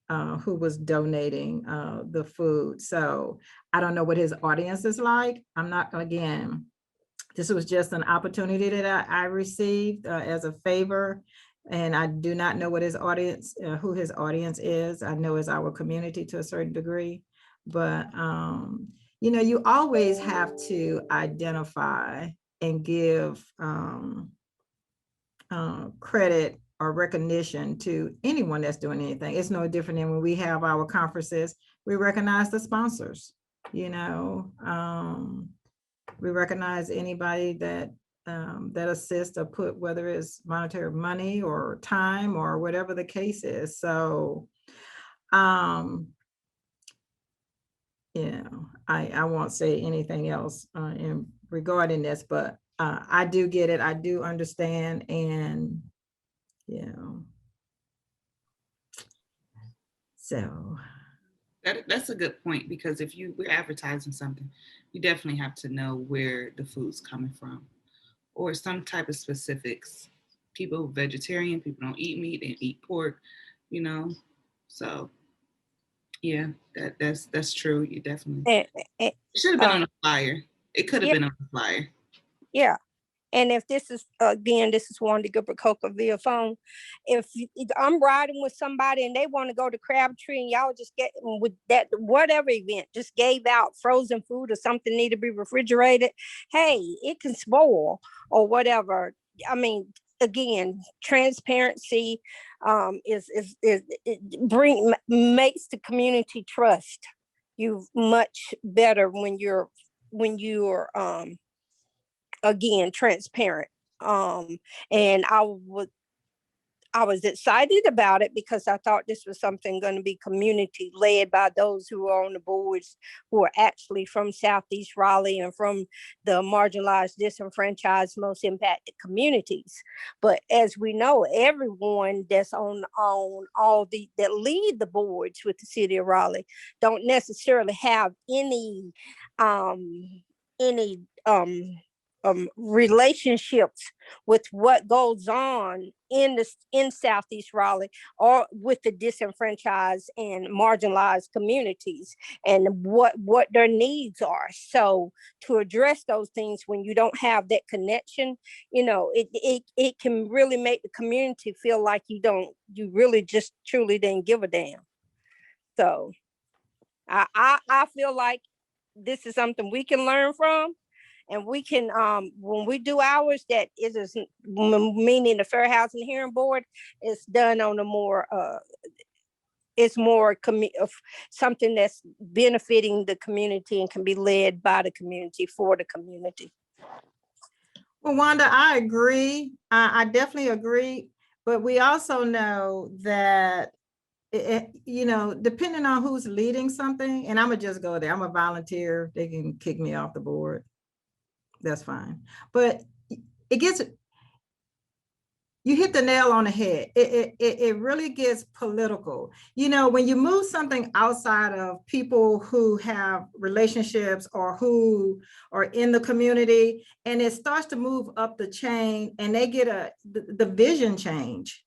was donating the food. So I don't know what his audience is like. I'm not, again, this was just an opportunity that I received as a favor. And I do not know what his audience, who his audience is. I know it's our community to a certain degree, but you always have to identify and give credit or recognition to anyone that's doing anything. It's no different than when we have our conferences, we recognize the sponsors, we recognize anybody that assists or put, whether it's monetary money or time or whatever the case is. So, I won't say anything else in regarding this, but I do get it. I do understand. And, so. That's a good point, because if we're advertising something, you definitely have to know where the food's coming from, or some type of specifics. People vegetarian, people don't eat meat and eat pork, So yeah, that's true. You definitely It should have been on a flyer. It could have yeah. been on the flyer. Yeah. And if this is, again, this is Wanda Gilbert Coker via phone. If I'm riding with somebody and they want to go to Crabtree and y'all just get with that, whatever event, just gave out frozen food or something need to be refrigerated, hey, it can spoil or whatever. I mean, again, transparency makes the community trust you much better when you're again transparent. And I was excited about it because I thought this was something going to be community led by those who are on the boards who are actually from Southeast Raleigh and from the marginalized, disenfranchised, most impacted communities. But as we know, everyone that's on all that lead the boards with the city of Raleigh don't necessarily have any relationships with what goes on in Southeast Raleigh or with the disenfranchised and marginalized communities and what their needs are. So to address those things when you don't have that connection, it can really make the community feel like you really just truly didn't give a damn. So I feel like this is something we can learn from. And we can, when we do ours, that is meaning the Fair Housing Hearing Board is done on a more, it's more something that's benefiting the community and can be led by the community for the community. Well, Wanda, I agree. I definitely agree. But we also know that, depending on who's leading something, and I'm going to just go there. I'm a volunteer. They can kick me off the board. That's fine. But you hit the nail on the head. It really gets political. When you move something outside of people who have relationships or who are in the community, and it starts to move up the chain and they get the vision change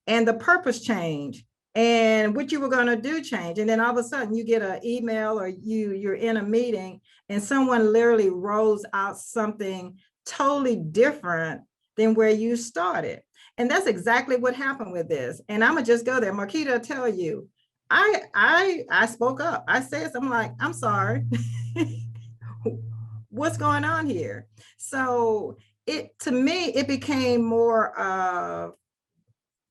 and the purpose change and what you were going to do change. And then all of a sudden you get an email or you're in a meeting and someone literally rolls out something totally different than where you started. And that's exactly what happened with this. And I'm gonna just go there. Marquita will tell you, I spoke up. I said something like, I'm sorry. What's going on here? So to me, it became more of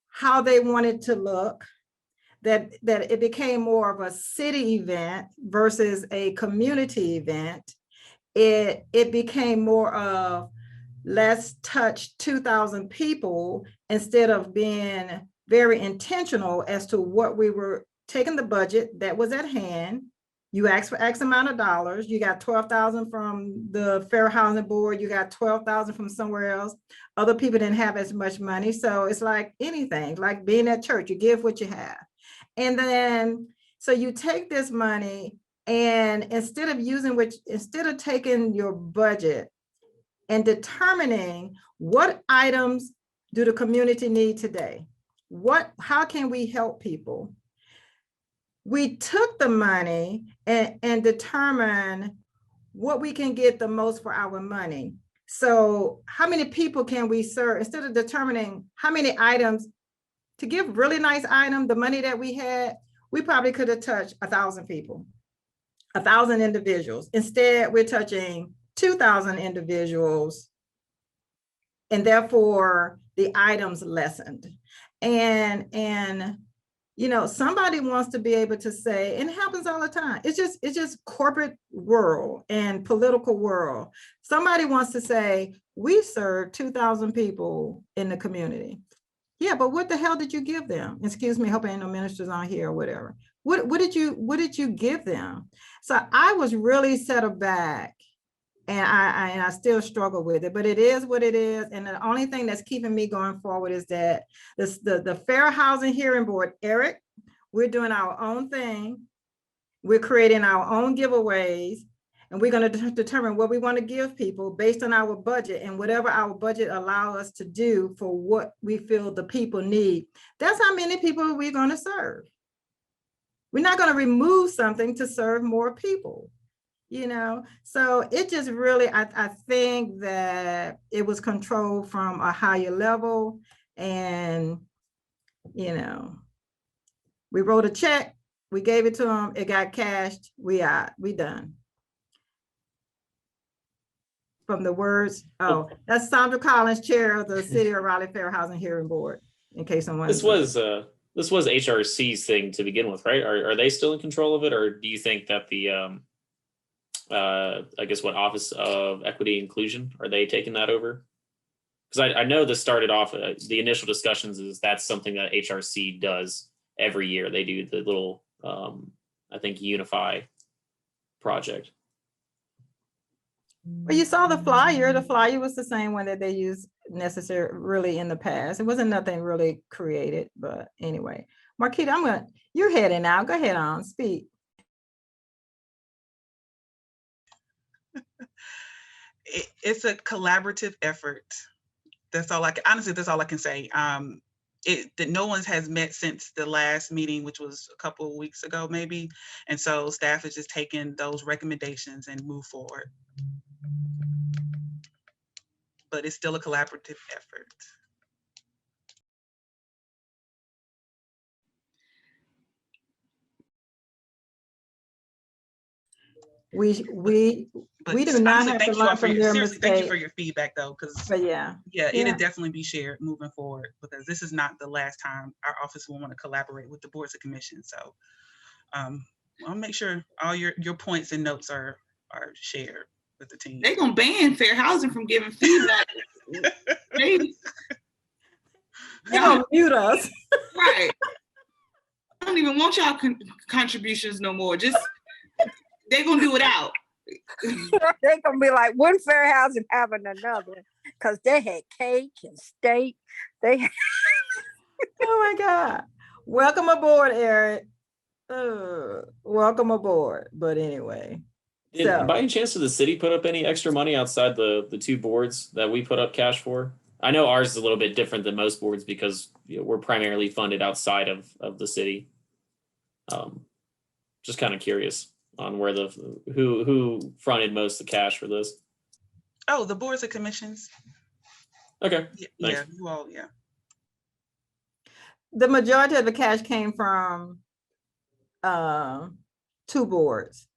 how they wanted to look, that it became more of a city event versus a community event. It became more of let's touch 2,000 people instead of being very intentional as to what we were taking the budget that was at hand. You asked for X amount of dollars. You got 12,000 from the Fair Housing Board. You got 12,000 from somewhere else. Other people didn't have as much money. So it's like anything, like being at church, you give what you have. And then, so you take this money and instead of taking your budget and determining what items do the community need today? How can we help people? We took the money and determined what we can get the most for our money. So how many people can we serve? Instead of determining how many items, to give really nice items, the money that we had, we probably could have touched 1,000 people, 1,000 individuals. Instead, we're touching 2,000 individuals, and therefore the items lessened. And somebody wants to be able to say, and it happens all the time, it's just corporate world and political world. Somebody wants to say, we serve 2,000 people in the community. Yeah, but what the hell did you give them? Excuse me, hope ain't no ministers on here or whatever. What did you give them? So I was really set aback, and I still struggle with it, but it is what it is. And the only thing that's keeping me going forward is that the Fair Housing Hearing Board, Eric, we're doing our own thing. We're creating our own giveaways, and we're going to determine what we want to give people based on our budget, and whatever our budget allow us to do for what we feel the people need. That's how many people we're going to serve. We're not going to remove something to serve more people. you know, so it just really, I think that it was controlled from a higher level, and, you know, we wrote a check, we gave it to them, it got cashed, we done. From the words, oh, that's Sandra Collins, Chair of the City of Raleigh Fair Housing Hearing Board, in case someone. This was HRC's thing to begin with, right? Are they still in control of it, or do you think that the I guess what Office of Equity Inclusion, are they taking that over? Because I know this started off, the initial discussions is that's something that HRC does every year. They do the little I think Unify project. Well, you saw the flyer. The flyer was the same one that they used really in the past. It wasn't nothing really created, but anyway. Marquita, you're heading out. Go ahead on, speak. It's a collaborative effort. That's all honestly, that's all I can say. That no one has met since the last meeting, which was a couple of weeks ago, maybe. And so staff is just taking those recommendations and move forward. But it's still a collaborative effort. We do not have to learn from their mistakes. Thank you for your feedback, though, because yeah, it'll definitely be shared moving forward, because this is not the last time our office will want to collaborate with the boards and commissions. So I'll make sure all your points and notes are shared with the team. They're gonna ban fair housing from giving feedback. They're gonna mute us. Right. I don't even want y'all contributions no more. Just they're gonna do it out. They're gonna be like one fair housing having another, because they had cake and steak. Oh my God. Welcome aboard, Eric. Welcome aboard. But anyway. By any chance, did the city put up any extra money outside the two boards that we put up cash for? I know ours is a little bit different than most boards because we're primarily funded outside of the city. Just kind of curious on where who fronted most of the cash for this. Oh, the boards and commissions. Okay. Yeah, you all, yeah. The majority of the cash came from two boards.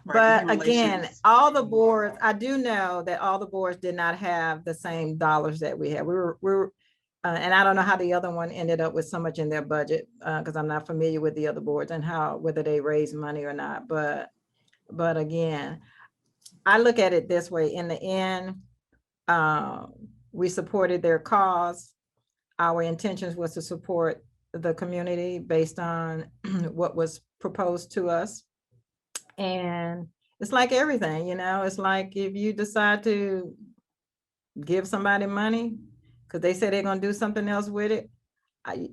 Right, but again, all the boards, I do know that all the boards did not have the same dollars that we had. We're and I don't know how the other one ended up with so much in their budget, because I'm not familiar with the other boards and whether they raised money or not. But again, I look at it this way. In the end, we supported their cause. Our intentions was to support the community based on what was proposed to us. And it's like everything, it's like if you decide to give somebody money because they say they're going to do something else with it,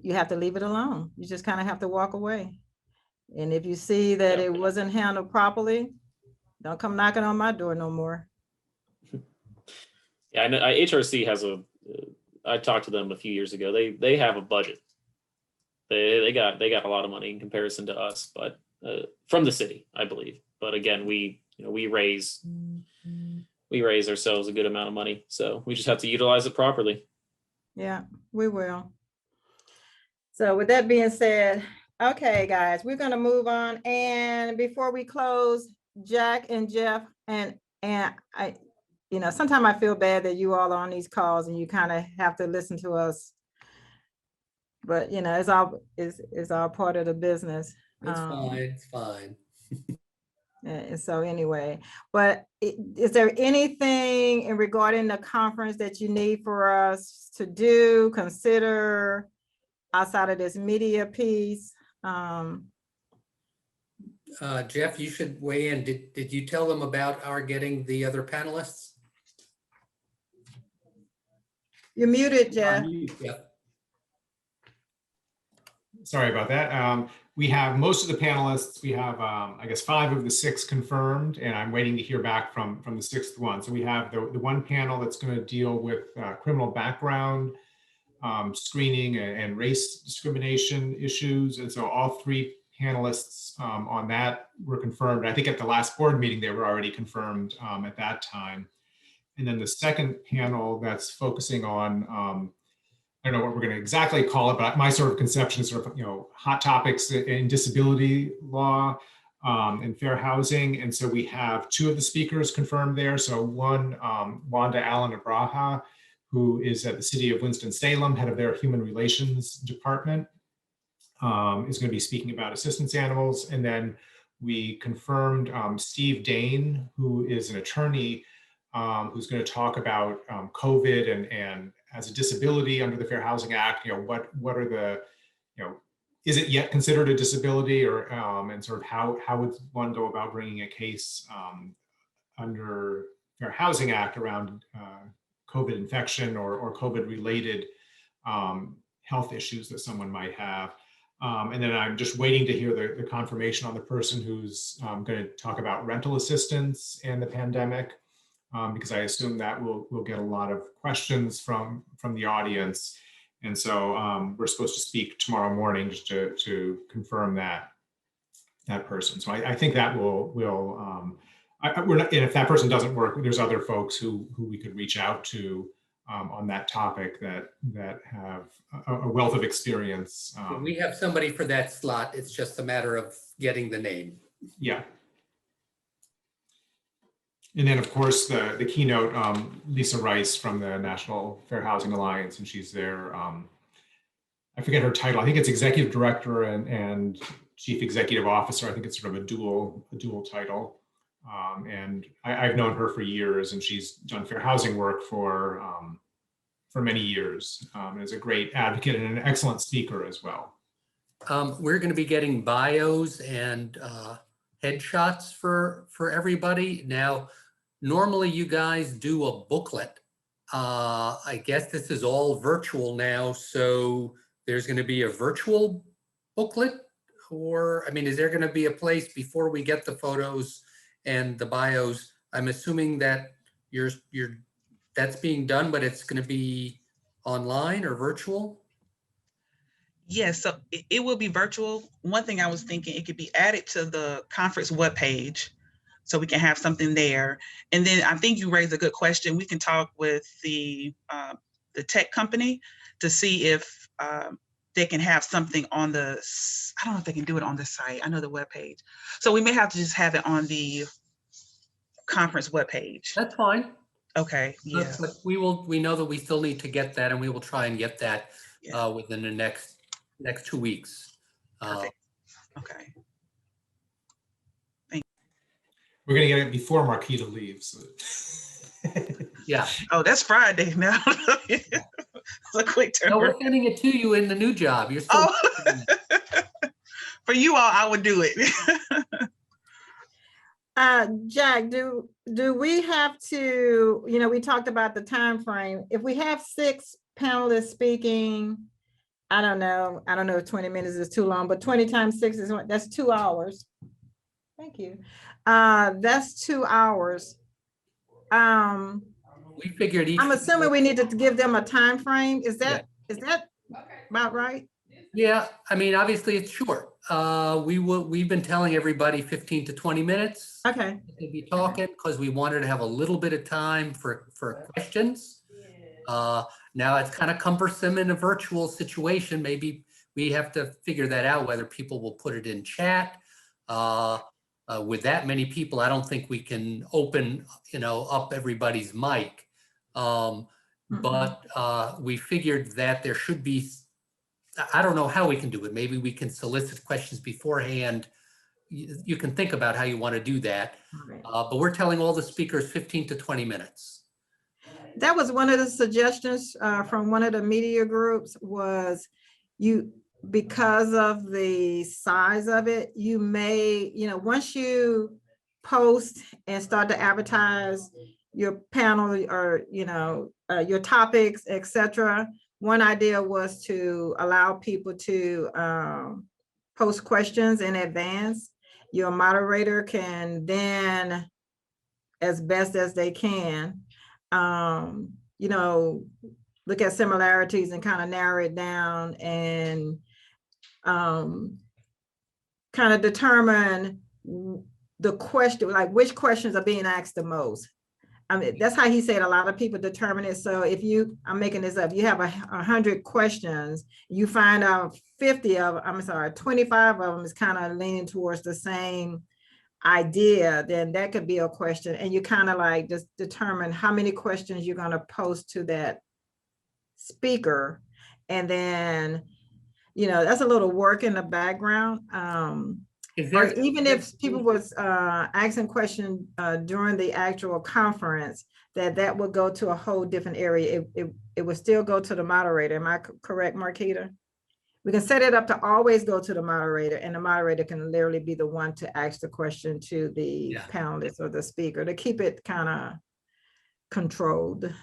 you have to leave it alone. You just kind of have to walk away. And if you see that it wasn't handled properly, don't come knocking on my door no more. Yeah, I know HRC has I talked to them a few years ago. They have a budget. They got a lot of money in comparison to us, but from the city, I believe. But again, we raise ourselves a good amount of money, so we just have to utilize it properly. Yeah, we will. So with that being said, okay, guys, we're going to move on. And before we close, Jack and Jeff, and I, sometimes I feel bad that you all are on these calls and you kind of have to listen to us. But it's all part of the business. It's fine. It's fine. And so anyway, but is there anything regarding the conference that you need for us to do, consider outside of this media piece? Jeff, you should weigh in. Did you tell them about our getting the other panelists? You're muted, Jeff. Yeah. Sorry about that. We have most of the panelists. We have, I guess, 5 of the 6 confirmed, and I'm waiting to hear back from the 6th one. So we have the one panel that's going to deal with criminal background screening and race discrimination issues. And so all 3 panelists on that were confirmed. I think at the last board meeting, they were already confirmed at that time. And then the second panel that's focusing on, I don't know what we're going to exactly call it, but my sort of conception is sort of, hot topics in disability law and fair housing. And so we have two of the speakers confirmed there. So one, Wanda Allen Abraha, who is at the City of Winston-Salem, head of their Human Relations Department, is going to be speaking about assistance animals. And then we confirmed Steve Dane, who is an attorney who's going to talk about COVID and as a disability under the Fair Housing Act, what are the, is it yet considered a disability, or and sort of how would one go about bringing a case under Fair Housing Act around COVID infection or COVID related health issues that someone might have. And then I'm just waiting to hear the confirmation on the person who's going to talk about rental assistance and the pandemic, because I assume that we'll get a lot of questions from the audience. And so we're supposed to speak tomorrow morning just to confirm that person. So I think that we're not, and if that person doesn't work, there's other folks who we could reach out to on that topic that have a wealth of experience. We have somebody for that slot. It's just a matter of getting the name. Yeah. And then, of course, the keynote, Lisa Rice from the National Fair Housing Alliance, and she's there. I forget her title. I think it's Executive Director and Chief Executive Officer. I think it's sort of a dual title. And I've known her for years, and she's done fair housing work for many years, and is a great advocate and an excellent speaker as well. We're going to be getting bios and headshots for everybody. Now, normally you guys do a booklet. I guess this is all virtual now, so there's going to be a virtual booklet, or, I mean, is there going to be a place before we get the photos and the bios? I'm assuming that that's being done, but it's going to be online or virtual? Yes, so it will be virtual. One thing I was thinking, it could be added to the conference webpage, so we can have something there. And then I think you raised a good question. We can talk with the tech company to see if they can have something on the, I don't know if they can do it on the site. I know the webpage. So we may have to just have it on the conference webpage. That's fine. Okay, yeah. But we know that we still need to get that, and we will try and get that within the next 2 weeks. Perfect. Okay. We're going to get it before Marquita leaves. Yeah. Oh, that's Friday now. It's a quick turn. No, we're sending it to you in the new job. You're still. For you all, I would do it. Jack, do we have to, we talked about the time frame. If we have 6 panelists speaking, I don't know if 20 minutes is too long, but 20 times 6 that's 2 hours. Thank you. That's 2 hours. We figured each. I'm assuming we need to give them a time frame. Is that about right? Yeah, I mean, obviously it's short. We've been telling everybody 15 to 20 minutes. Okay. To be talking, because we wanted to have a little bit of time for questions. Now it's kind of cumbersome in a virtual situation. Maybe we have to figure that out, whether people will put it in chat. With that many people, I don't think we can open, up everybody's mic. But we figured that there should be, I don't know how we can do it. Maybe we can solicit questions beforehand. You can think about how you want to do that. Right. But we're telling all the speakers 15 to 20 minutes. That was one of the suggestions from one of the media groups was because of the size of it, you may, once you post and start to advertise your panel or, your topics, etc. One idea was to allow people to post questions in advance. Your moderator can then, as best as they can, look at similarities and kind of narrow it down and kind of determine the question, like which questions are being asked the most. I mean, that's how he said a lot of people determine it. So if you, I'm making this up, you have 100 questions, you find out 50 of, I'm sorry, 25 of them is kind of leaning towards the same idea, then that could be a question. And you kind of like just determine how many questions you're going to pose to that speaker. And then, you know, that's a little work in the background. Or even if people was asking questions during the actual conference, that would go to a whole different area. It would still go to the moderator. Am I correct, Marquita? We can set it up to always go to the moderator, and the moderator can literally be the one to ask the question to the panelist or the speaker to keep it kind of controlled.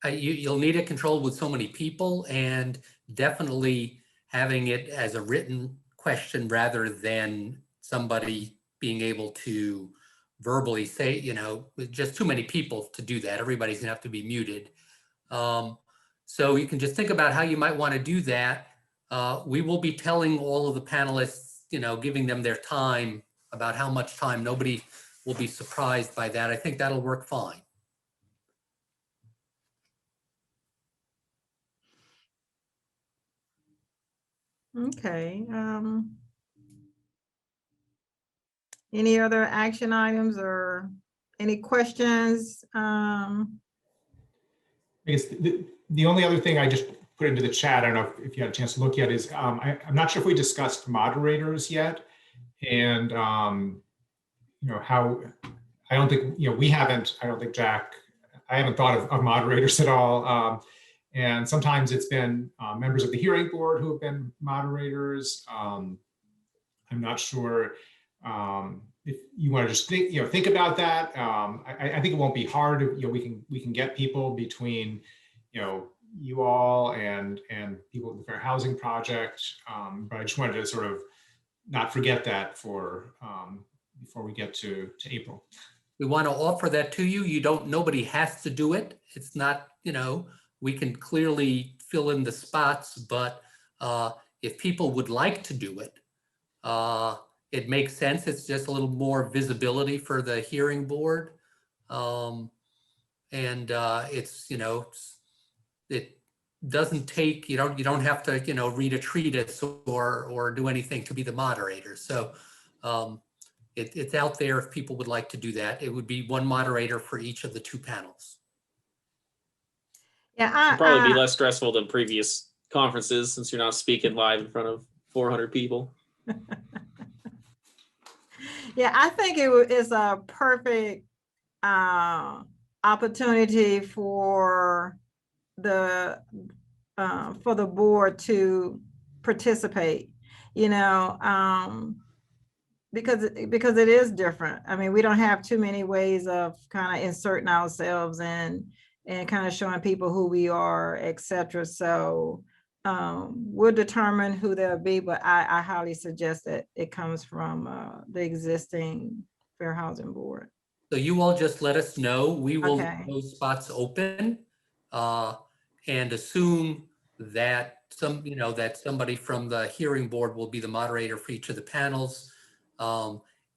You'll need it controlled with so many people, and definitely having it as a written question rather than somebody being able to verbally say, you know, with just too many people to do that. Everybody's gonna have to be muted. So you can just think about how you might want to do that. We will be telling all of the panelists, you know, giving them their time, about how much time. Nobody will be surprised by that. I think that'll work fine. Okay. Any other action items or any questions? I guess the only other thing I just put into the chat, I don't know if you had a chance to look at, is I'm not sure if we discussed moderators yet. And, you know, how, I don't think, you know, we haven't, I don't think, Jack, I haven't thought of moderators at all. And sometimes it's been members of the hearing board who have been moderators. I'm not sure if you want to just think, you know, think about that. I think it won't be hard. You know, we can get people between, you know, you all and people at the Fair Housing Project. But I just wanted to sort of not forget that for before we get to April. We want to offer that to you. Nobody has to do it. It's not, you know, we can clearly fill in the spots, but if people would like to do it, it makes sense. It's just a little more visibility for the hearing board. It's, you know, it doesn't take, you don't have to, you know, read a treatise or do anything to be the moderator. So it's out there if people would like to do that. It would be one moderator for each of the two panels. Yeah, It'd probably be less stressful than previous conferences since you're not speaking live in front of 400 people. yeah, I think it's a perfect opportunity for the board to participate, you know, because it is different. I mean, we don't have too many ways of kind of inserting ourselves and kind of showing people who we are, etc. So we'll determine who they'll be, but I highly suggest that it comes from the existing Fair Housing Board. So you all just let us know. We will Okay. leave those spots open and assume that that somebody from the hearing board will be the moderator for each of the panels.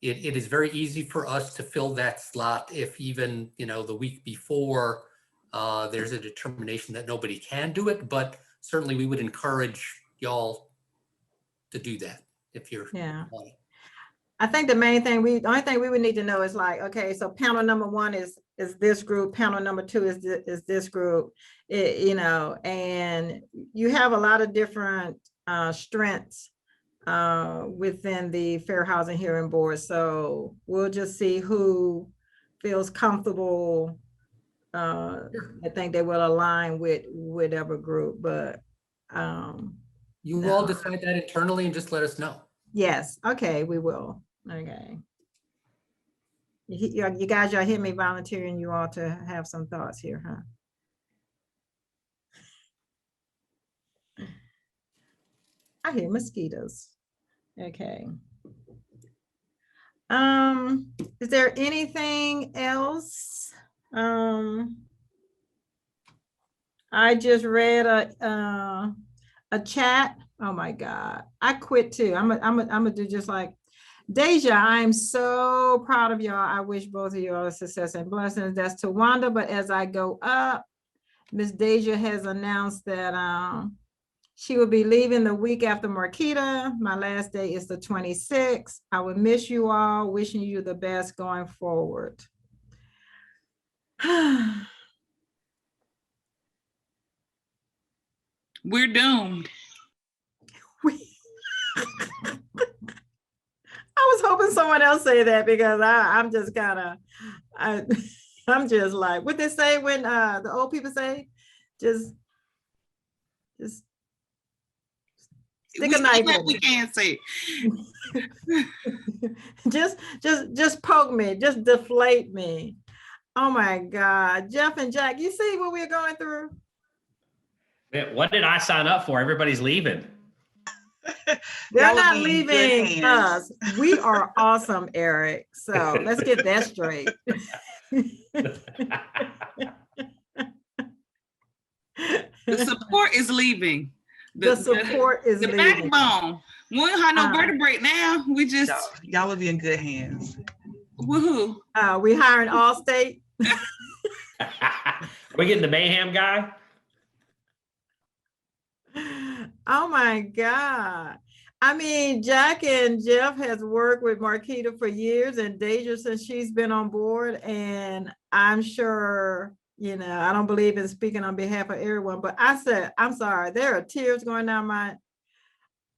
It is very easy for us to fill that slot if even, you know, the week before there's a determination that nobody can do it, but certainly we would encourage y'all to do that if you're. Yeah. I think the only thing we would need to know is like, okay, so panel number one is this group, panel number two is this group, you know, and you have a lot of different strengths within the Fair Housing Hearing Board. So we'll just see who feels comfortable. I think they will align with whatever group, but you all decide that internally and just let us know. yes, okay, we will. Okay. You guys, y'all hear me volunteering you all to have some thoughts here, huh? I hear mosquitoes. Okay. Is there anything else? I just read a chat. Oh my God, I quit too. I'm gonna do just like Deja, I'm so proud of y'all. I wish both of you all success and blessings. That's to Wanda, but as I go up, Miss Deja has announced that she will be leaving the week after Marquita. My last day is the 26th. I will miss you all, wishing you the best going forward. We're doomed. I was hoping someone else say that because I'm just kind of, I'm just like, what they say when the old people say, just stick a knife in We me. can't say. just poke me, just deflate me. Oh my God, Jeff and Jack, you see what we're going through? What did I sign up for? Everybody's leaving. They're Y'all will not be in good leaving hands. us. We are awesome, Eric. So let's get that straight. The support is leaving. The support is the leaving. backbone. We don't have no vertebrae now. We just Y'all will be in good hands. woohoo. We hiring Allstate. We getting the mayhem guy? Oh my God. I mean, Jack and Jeff has worked with Marquita for years and Deja since she's been on board. And I'm sure, you know, I don't believe in speaking on behalf of everyone, but I said, I'm sorry, there are tears going down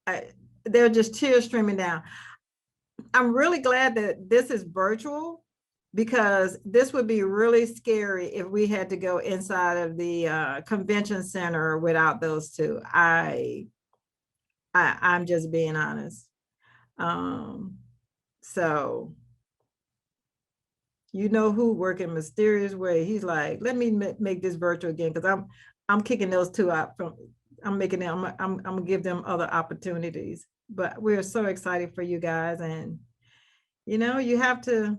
there are just tears streaming down. I'm really glad that this is virtual because this would be really scary if we had to go inside of the convention center without those two. I'm just being honest. So, you know who work in mysterious way. He's like, let me make this virtual again because I'm kicking those two out from. I'm making them. I'm gonna give them other opportunities. But we're so excited for you guys, and you know you have to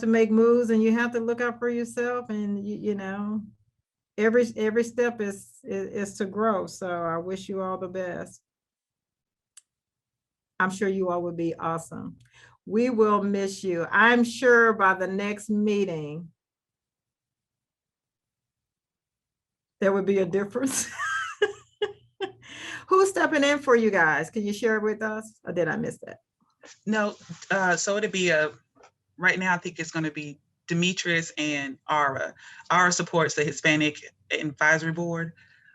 make moves, and you have to look out for yourself, and you know. Every step is to grow. So I wish you all the best. I'm sure you all will be awesome. We will miss you. I'm sure by the next meeting, there would be a difference. Who's stepping in for you guys? Can you share it with us? Or did I miss that? No, so it'll be right now I think it's going to be Demetrius and Ara. Ara supports the Hispanic Advisory Board.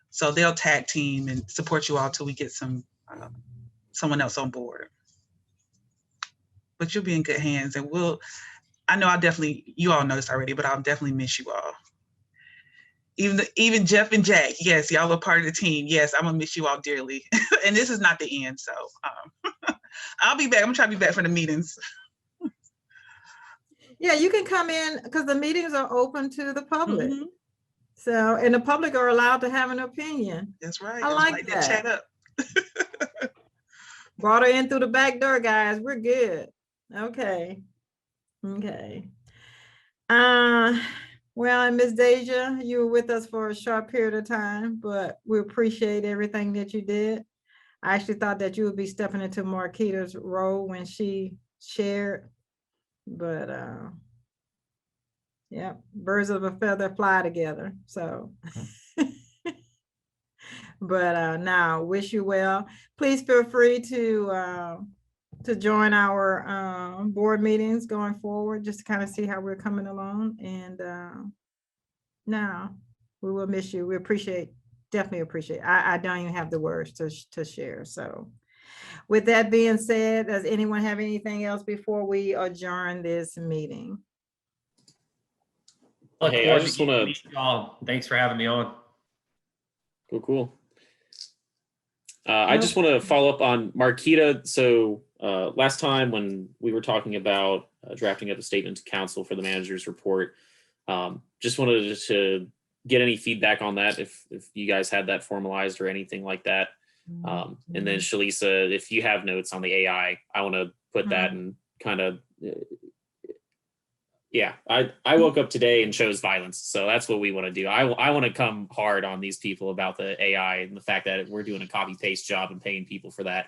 So they'll tag team and support you all till we get someone else on board. But you'll be in good hands and I know you all know this already, but I'll definitely miss you all. Even Jeff and Jack, yes, y'all are part of the team. Yes, I'm gonna miss you all dearly. And this is not the end, so I'll be back. I'm gonna try to be back for the meetings. Yeah, you can come in because the meetings are open to the public. Mm-hmm. So, and the public are allowed to have an opinion. That's right. I like that. Chat up. Brought her in through the back door, guys. We're good. Okay. Okay. Well, and Ms. Deja, you were with us for a short period of time, but we appreciate everything that you did. I actually thought that you would be stepping into Marquita's role when she shared, but yeah, birds of a feather fly together. So, but now wish you well. Please feel free to join our board meetings going forward, just to kind of see how we're coming along. And now we will miss you. We definitely appreciate. I don't even have the words to share. So, with that being said, does anyone have anything else before we adjourn this meeting? Hey, I just want to. Thanks for having me on. Cool. I just want to follow up on Marquita. So last time when we were talking about drafting up a statement to council for the manager's report, just wanted to get any feedback on that, if you guys had that formalized or anything like that. And then Shalisa, if you have notes on the AI, I want to put that and kind of, yeah, I woke up today and chose violence. So that's what we want to do. I want to come hard on these people about the AI and the fact that we're doing a copy paste job and paying people for that.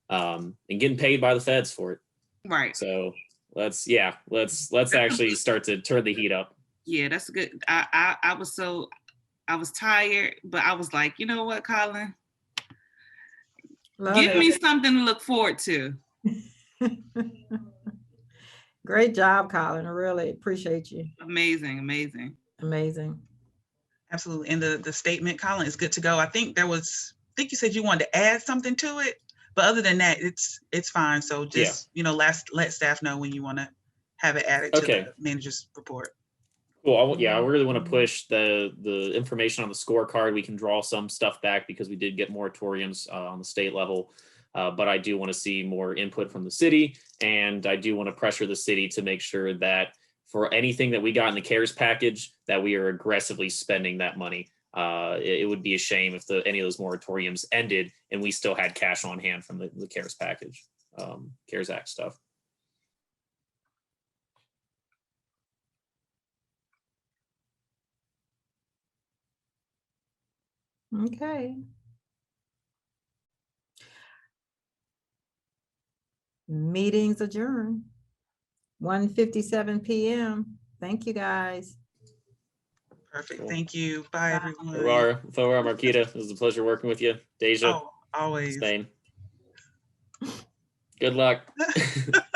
and getting paid by the feds for it. Right. So let's actually start to turn the heat up. Yeah, that's good. I was tired, but I was like, you know what, Colin? Love Give it. me something to look forward to. Great job, Colin. I really appreciate you. Amazing, amazing. Amazing. Absolutely. And the statement, Colin, is good to go. I think you said you wanted to add something to it, but other than that, it's fine. So just, let staff know when you want to have it added to the manager's report. Cool. I really want to push the information on the scorecard. We can draw some stuff back because we did get moratoriums on the state level. But I do want to see more input from the city, and I do want to pressure the city to make sure that for anything that we got in the CARES package, that we are aggressively spending that money. It would be a shame if any of those moratoriums ended and we still had cash on hand from the CARES package, CARES Act stuff. Okay. Meetings adjourned. 1:57 p.m. Thank you, guys. Perfect. Cool. Thank you. Bye, everyone. Fawara, Marquita, it was a pleasure working with you. Deja, Oh, always. Spain. Good luck.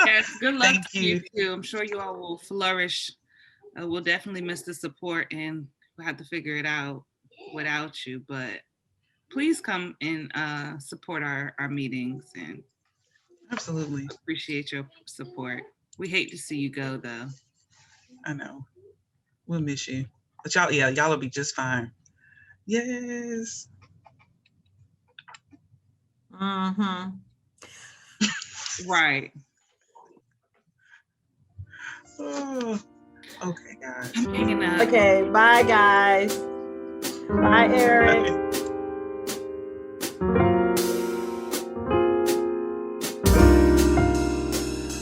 Yes, good luck Thank to you you. too. I'm sure you all will flourish. We'll definitely miss the support, and we'll have to figure it out without you. But please come and support our meetings, and Absolutely. appreciate your support. We hate to see you go, though. I know. We'll miss you. But y'all will be just fine. Yes. Mm-hmm. Right. Oh, okay, guys. I'm hanging up. Okay, bye, guys. Bye, Eric.